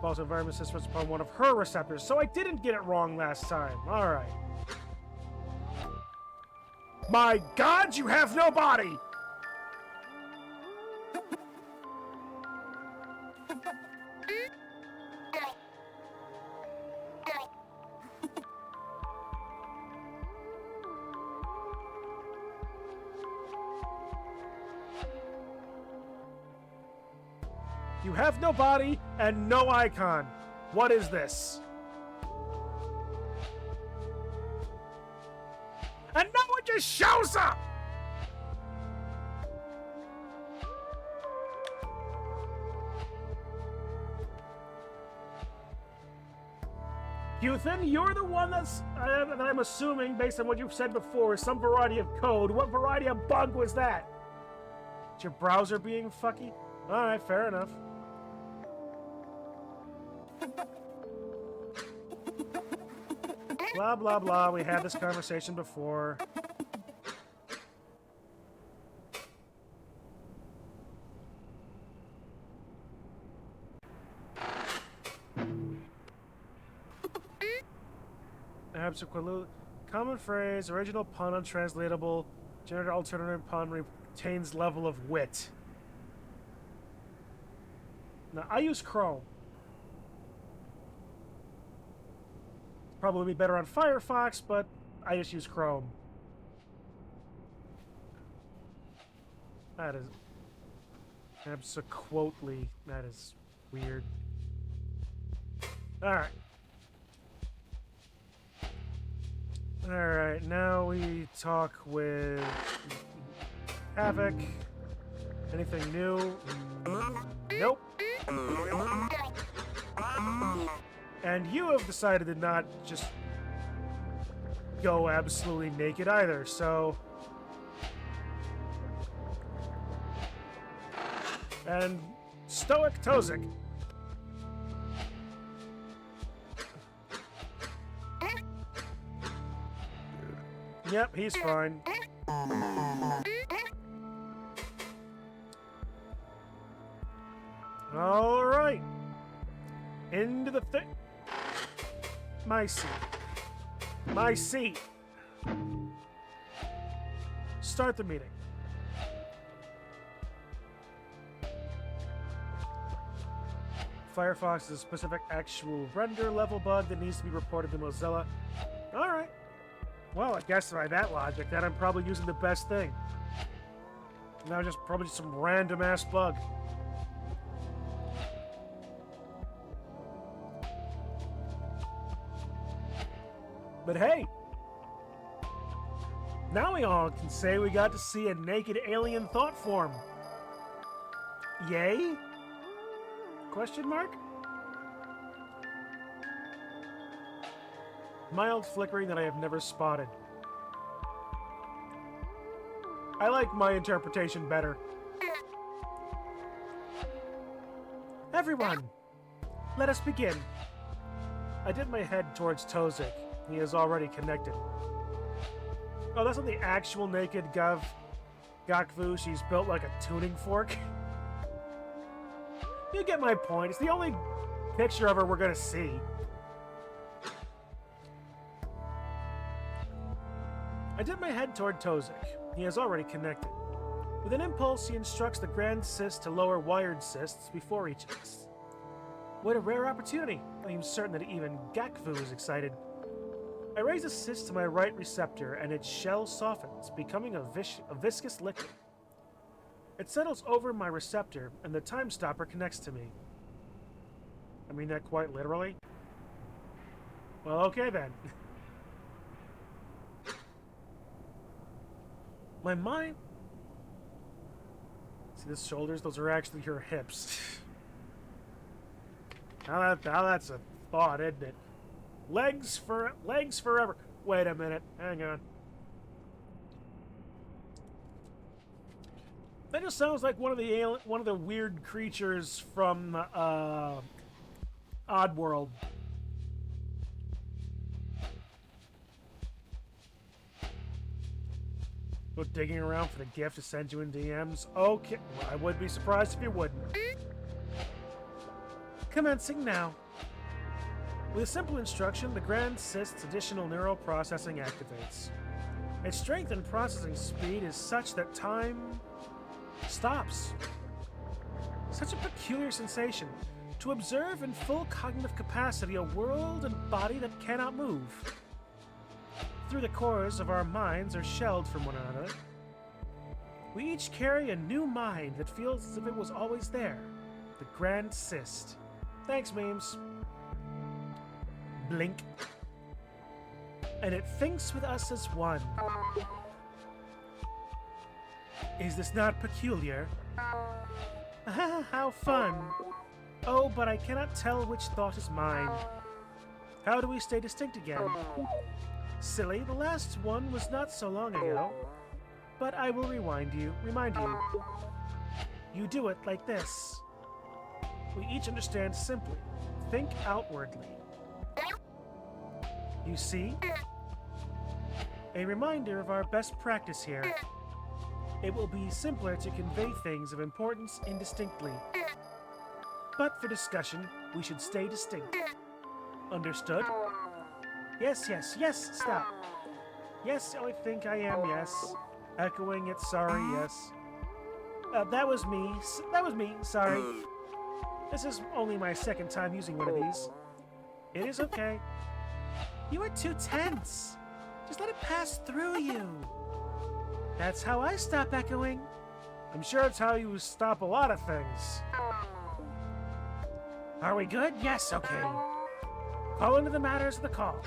Also, environment systems upon one of her receptors, so I didn't get it wrong last time. Alright. My God, you have no body! You have no body and no icon. What is this? And no one just shows up! Huthan, you're the one that I'm assuming, based on what you've said before, is some variety of code. What variety of bug was that? Is your browser being fucky? Alright, fair enough. Blah, blah, blah. We had this conversation before. Absolutely. Common phrase, original pun untranslatable, generated alternative pun retains level of wit. Now, I use Chrome. Probably be better on Firefox, but I just use Chrome. That is... Absolutely. That is weird. Alright. Alright, now we talk with Havoc. Anything new? Nope. And you have decided to not just go absolutely naked either, so... And Stoic Tozik. Yep, he's fine. All right. Into the thing. My seat. My seat. Start the meeting. Firefox is a specific actual render level bug that needs to be reported to Mozilla. All right. Well, I guess by that logic, then I'm probably using the best thing. Now just probably some random ass bug. But hey, now we all can say we got to see a naked alien thought form. Yay? Question mark? Mild flickering that I have never spotted. I like my interpretation better. Everyone, let us begin. I did my head towards Tozik. He is already connected. Oh, that's not the actual naked Gakvu. She's built like a tuning fork. You get my point. It's the only picture of her we're gonna see. I dip my head toward Tozik. He is already connected. With an impulse, he instructs the Grand Cyst to lower wired cysts before each of us. What a rare opportunity. I am certain that even Gakvu is excited. I raise a cyst to my right receptor, and its shell softens, becoming a viscous liquid. It settles over my receptor, and the time stopper connects to me. I mean that quite literally. Well, okay then. My mind... See the shoulders? Those are actually her hips. Now that's a thought, isn't it? Legs forever. Wait a minute. Hang on. That just sounds like one of the weird creatures from Oddworld. Go digging around for the gift to send you in DMs. Okay, well, I would be surprised if you wouldn't. Commencing now. With a simple instruction, the Grand Cyst's additional neural processing activates. Its strength and processing speed is such that time stops. Such a peculiar sensation. To observe in full cognitive capacity a world and body that cannot move. Through the cores of our minds are shelled from one another. We each carry a new mind that feels as if it was always there. The Grand Cyst. Thanks, memes. Blink. And it thinks with us as one. Is this not peculiar? How fun. Oh, but I cannot tell which thought is mine. How do we stay distinct again? Silly, the last one was not so long ago. But I will remind you. You do it like this. We each understand simply. Think outwardly. You see? A reminder of our best practice here. It will be simpler to convey things of importance indistinctly. But for discussion, we should stay distinct. Understood? Yes, stop. Yes, I think I am, yes. Echoing it, sorry, yes. That was me, sorry. This is only my second time using one of these. It is okay. You are too tense. Just let it pass through you. That's how I stop echoing. I'm sure it's how you stop a lot of things. Are we good? Yes, okay. Call into the matters of the call.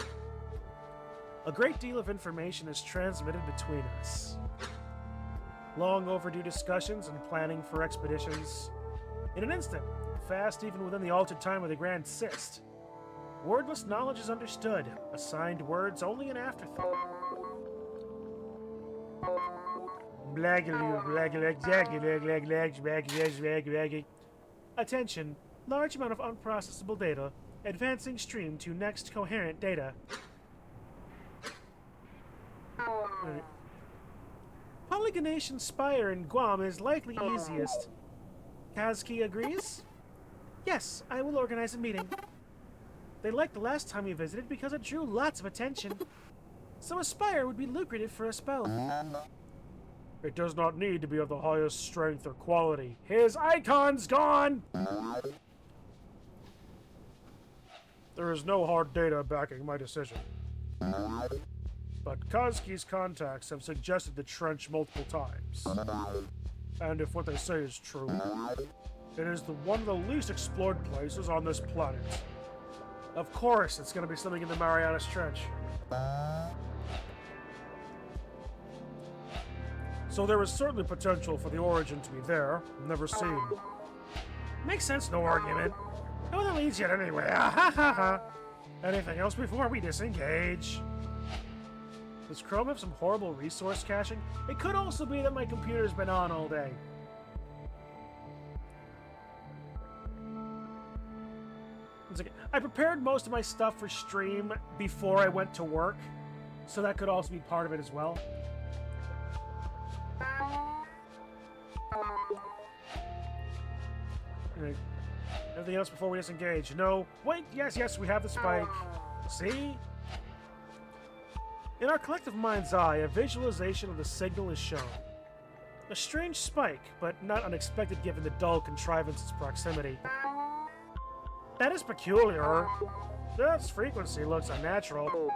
A great deal of information is transmitted between us. Long overdue discussions and planning for expeditions. In an instant, fast even within the altered time of the Grand Cyst. Wordless knowledge is understood, assigned words only an afterthought. Attention, large amount of unprocessable data, advancing stream to next coherent data. Polygonation Spire in Guam is likely easiest. Kazuki agrees? Yes, I will organize a meeting. They liked the last time we visited because it drew lots of attention. So a spire would be lucrative for us both. It does not need to be of the highest strength or quality. His icon's gone! There is no hard data backing my decision. But Kazuki's contacts have suggested the trench multiple times. And if what they say is true, it is one of the least explored places on this planet. Of course, it's going to be something in the Marianas Trench. So there is certainly potential for the origin to be there, never seen. Makes sense, no argument. No, that leads yet anyway. Anything else before we disengage? Does Chrome have some horrible resource caching? It could also be that my computer's been on all day. It's okay. I prepared most of my stuff for stream before I went to work, so that could also be part of it as well. Right. Anything else before we disengage? No. Wait, yes, we have the spike. See? In our collective mind's eye, a visualization of the signal is shown. A strange spike, but not unexpected given the dull contrivance's proximity. That is peculiar. This frequency looks unnatural.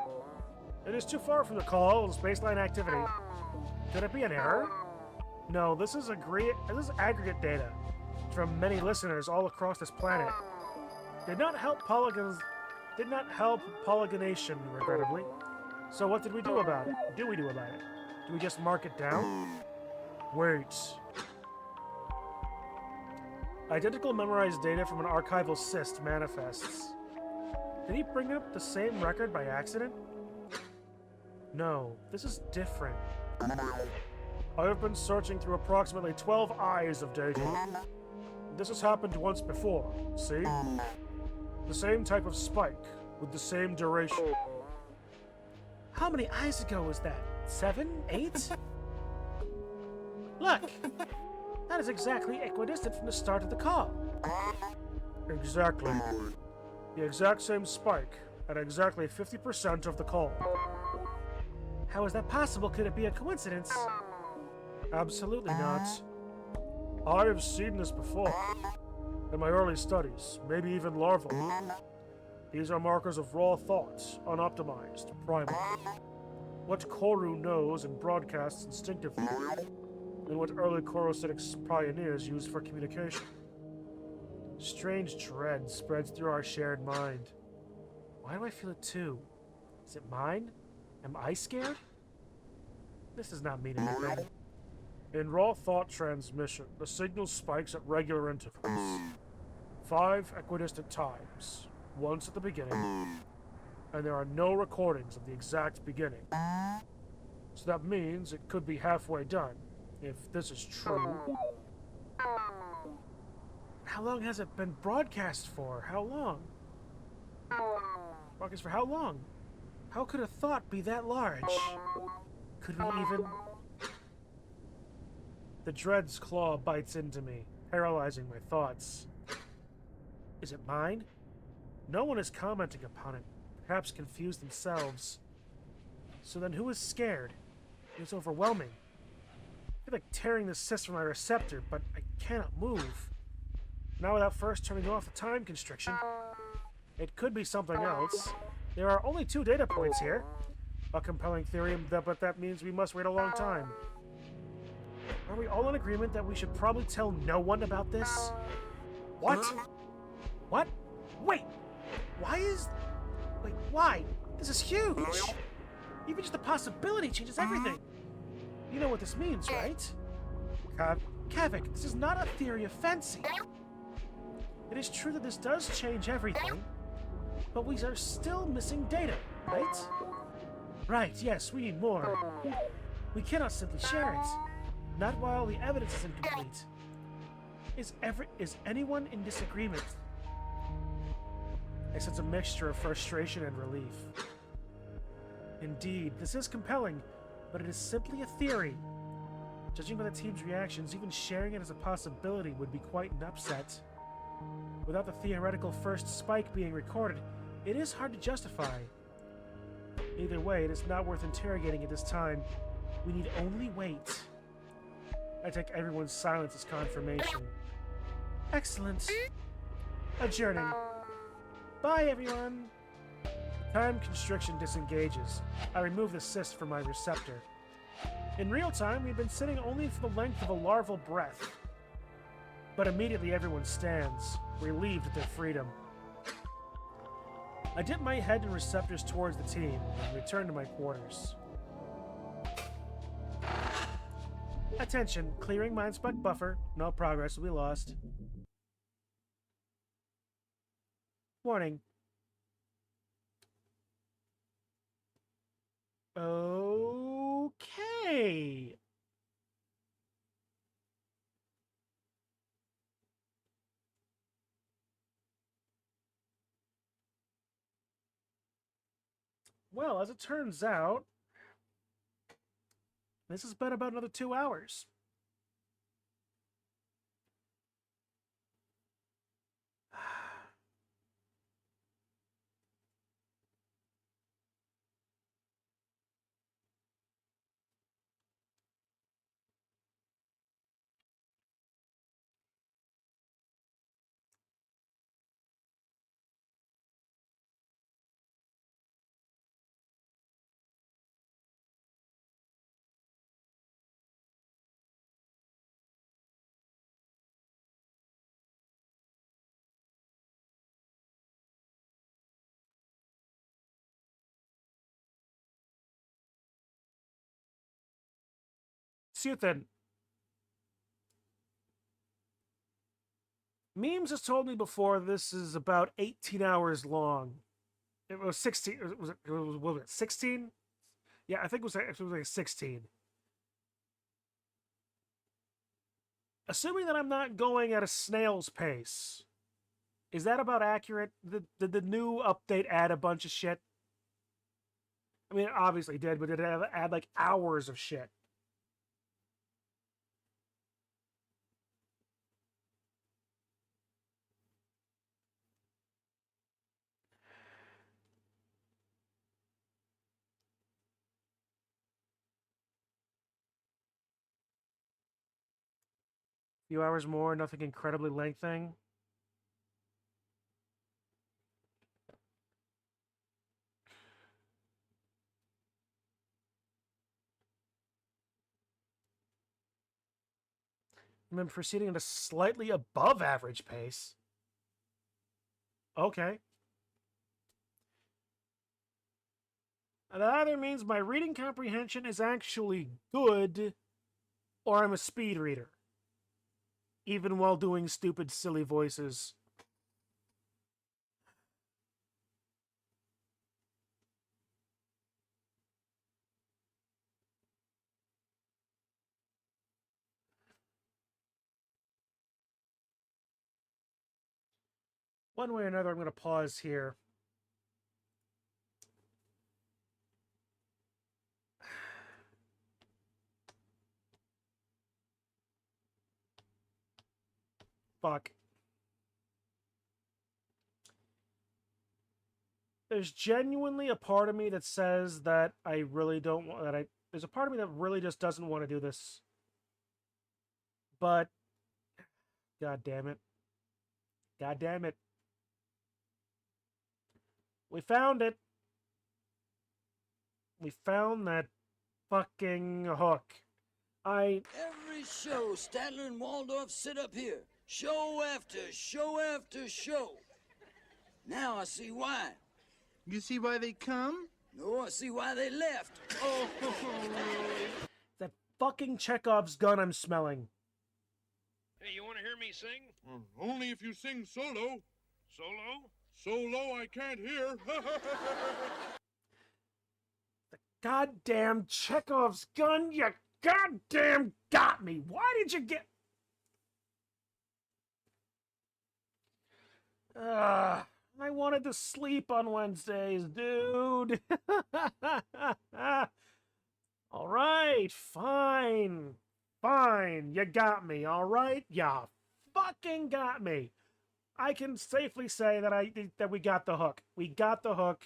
It is too far from the call's baseline activity. Could it be an error? No, this is aggregate data from many listeners all across this planet. Did not help polygonation, regrettably. So what did we do about it? Do we just mark it down? Wait. Identical memorized data from an archival cyst manifests. Did he bring up the same record by accident? No, this is different. I have been searching through approximately 12 eyes of data. This has happened once before, see? The same type of spike, with the same duration. How many eyes ago was that? 7? 8? Look! That is exactly equidistant from the start of the call. Exactly. The exact same spike, at exactly 50% of the call. How is that possible? Could it be a coincidence? Absolutely not. I have seen this before. In my early studies, maybe even larval. These are markers of raw thought, unoptimized, primal. What Corru knows and broadcasts instinctively, and what early Coruscanic pioneers used for communication. Strange dread spreads through our shared mind. Why do I feel it too? Is it mine? Am I scared? This does not mean anything. In raw thought transmission, the signal spikes at regular intervals. 5 equidistant times. Once at the beginning. And there are no recordings of the exact beginning. So that means it could be halfway done, if this is true. How long has it been broadcast for? How long? Broadcast for how long? How could a thought be that large? Could we even... The dread's claw bites into me, paralyzing my thoughts. Is it mine? No one is commenting upon it, perhaps confused themselves. So then who is scared? It's overwhelming. I feel like tearing the cyst from my receptor, but I cannot move. Not without first turning off the time constriction. It could be something else. There are only 2 data points here. A compelling theory, but that means we must wait a long time. Are we all in agreement that we should probably tell no one about this? What? What? Wait! Why? This is huge! Even just the possibility changes everything! You know what this means, right? Kavik, this is not a theory of fancy. It is true that this does change everything, but we are still missing data, right? Right, yes, we need more. We cannot simply share it. Not while the evidence is incomplete. Is anyone in disagreement? I sense a mixture of frustration and relief. Indeed, this is compelling, but it is simply a theory. Judging by the team's reactions, even sharing it as a possibility would be quite an upset. Without the theoretical first spike being recorded, it is hard to justify. Either way, it is not worth interrogating at this time. We need only wait. I take everyone's silence as confirmation. Excellent. Adjourning. Bye, everyone. Time constriction disengages. I remove the cyst from my receptor. In real time, we've been sitting only for the length of a larval breath. But immediately everyone stands, relieved at their freedom. I dip my head and receptors towards the team and return to my quarters. Attention, clearing Mindspec buffer. No progress will be lost. Warning. Okay. Well, as it turns out, this has been about another 2 hours. See you then. Memes has told me before this is about 18 hours long. It was 16. Was it 16? Yeah, I think it was like 16. Assuming that I'm not going at a snail's pace, is that about accurate? Did the new update add a bunch of shit? I mean, it obviously did, but did it add like hours of shit? Few hours more, nothing incredibly lengthening. And then proceeding at a slightly above average pace. Okay. That either means my reading comprehension is actually good, or I'm a speed reader. Even while doing stupid, silly voices. One way or another, I'm going to pause here. Fuck. There's genuinely a part of me that says that I really don't want that. There's a part of me that really just doesn't want to do this. But, god damn it. God damn it. We found it. We found that fucking hook. Every show, Statler and Waldorf sit up here. Show after show after show. Now I see why. You see why they come? No, I see why they left. Oh, That fucking Chekhov's gun I'm smelling. Hey, you want to hear me sing? Only if you sing solo. Solo? So low I can't hear. Goddamn Chekhov's gun, you goddamn got me. Why did you get... I wanted to sleep on Wednesdays, dude. All right, fine. Fine, you got me, all right? Ya fucking got me. I can safely say that we got the hook. We got the hook.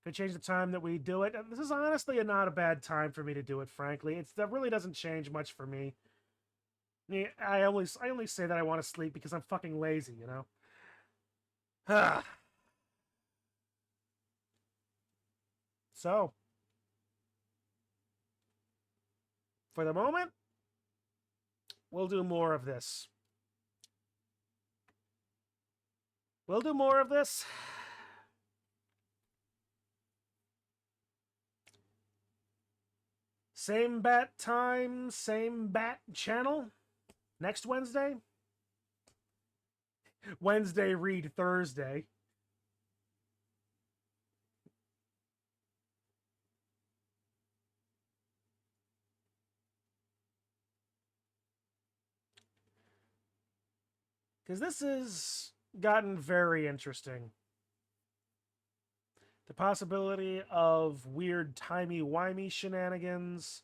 Could change the time that we do it. This is honestly not a bad time for me to do it, frankly. That really doesn't change much for me. I only say that I want to sleep because I'm fucking lazy, you know? So, for the moment, we'll do more of this. We'll do more of this. Same bat time, same bat channel. Next Wednesday. Wednesday read Thursday. Because this has gotten very interesting. The possibility of weird timey-wimey shenanigans.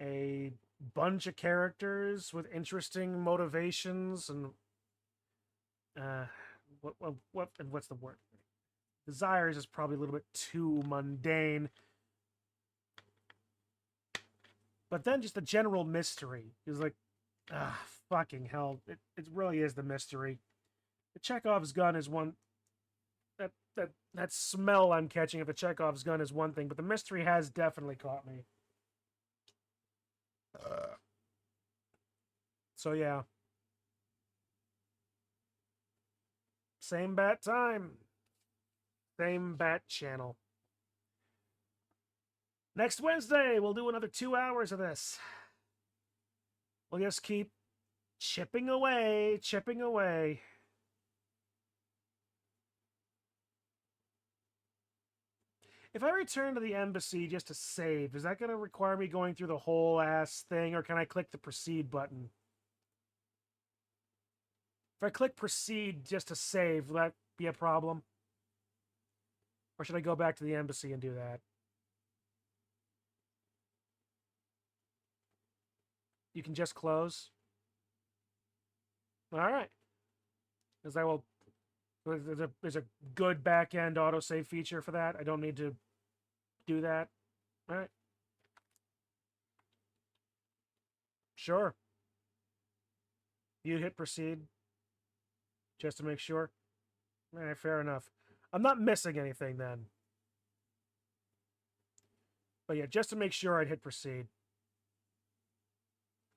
A bunch of characters with interesting motivations and what's the word? Desires is probably a little bit too mundane. But then just the general mystery is like, fucking hell. It really is the mystery. The Chekhov's gun is one... That smell I'm catching of the Chekhov's gun is one thing, but the mystery has definitely caught me. So yeah. Same bat time. Same bat channel. Next Wednesday, we'll do another 2 hours of this. We'll just keep chipping away, chipping away. If I return to the embassy just to save, is that going to require me going through the whole ass thing, or can I click the proceed button? If I click proceed just to save, will that be a problem? Or should I go back to the embassy and do that? You can just close? Alright. Because I will... There's a good back-end autosave feature for that. I don't need to do that. Alright. Sure. You hit proceed. Just to make sure. Alright, fair enough. I'm not missing anything then. But yeah, just to make sure I'd hit proceed.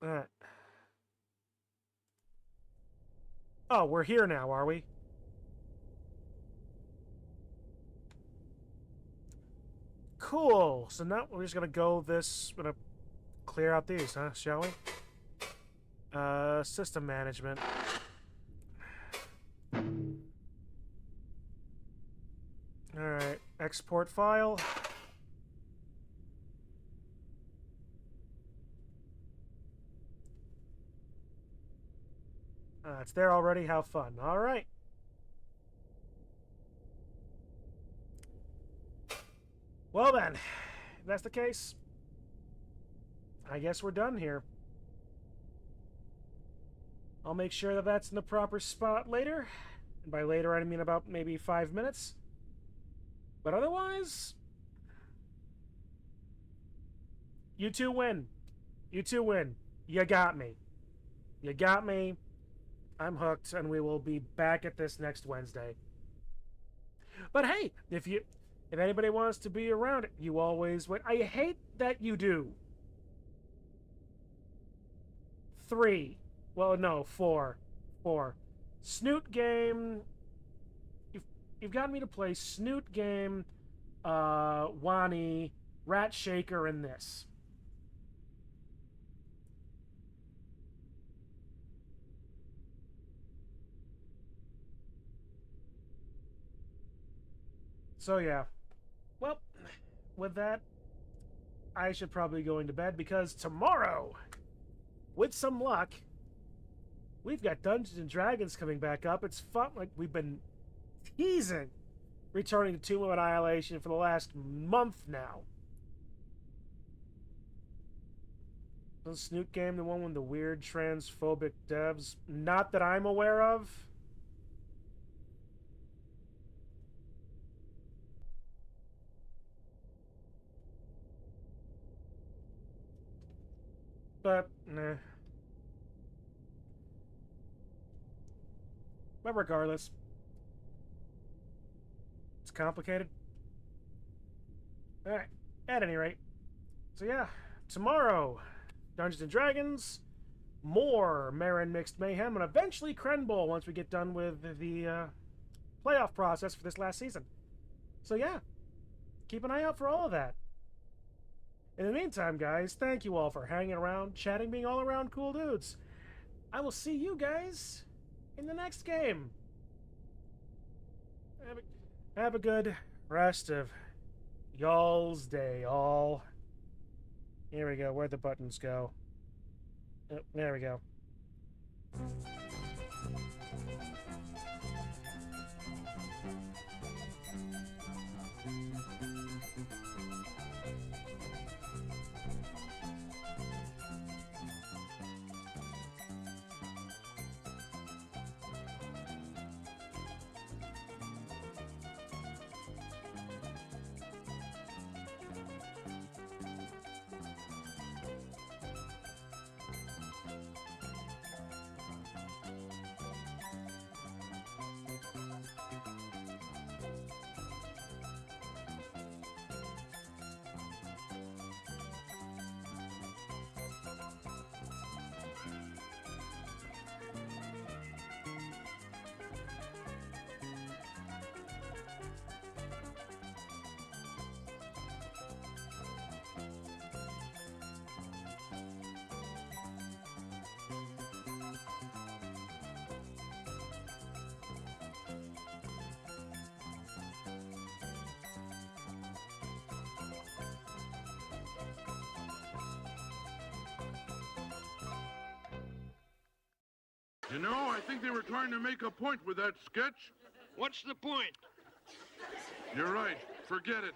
Alright. Oh, we're here now, are we? Cool. So now we're just gonna go this. We're gonna clear out these, huh? Shall we? System management. All right. Export file. It's there already. How fun. All right. Well then, if that's the case, I guess we're done here. I'll make sure that that's in the proper spot later. And by later, I mean about maybe 5 minutes. But otherwise, you two win. You two win. You got me. You got me. I'm hooked, and we will be back at this next Wednesday. But hey, if anybody wants to be around it, you always win. I hate that you do. 3. Well, no, 4. 4. Snoot game. You've gotten me to play Snoot game, Wani, Rat Shaker, and this. So yeah. Well, with that, I should probably be going to bed because tomorrow, with some luck, we've got Dungeons and Dragons coming back up. It's fun. Like, we've been teasing returning to Tomb of Annihilation for the last month now. The Snoot game, the one with the weird transphobic devs? Not that I'm aware of. But, nah. But regardless, it's complicated. Alright, at any rate. So yeah, tomorrow, Dungeons and Dragons, more Marin Mixed Mayhem, and eventually Krenbol once we get done with the playoff process for this last season. So yeah, keep an eye out for all of that. In the meantime, guys, thank you all for hanging around, chatting, being all around cool dudes. I will see you guys in the next game. Have a good rest of y'all's day, all. Here we go. Where'd the buttons go? Oh, there we go. You know, I think they were trying to make a point with that sketch. What's the point? You're right. Forget it.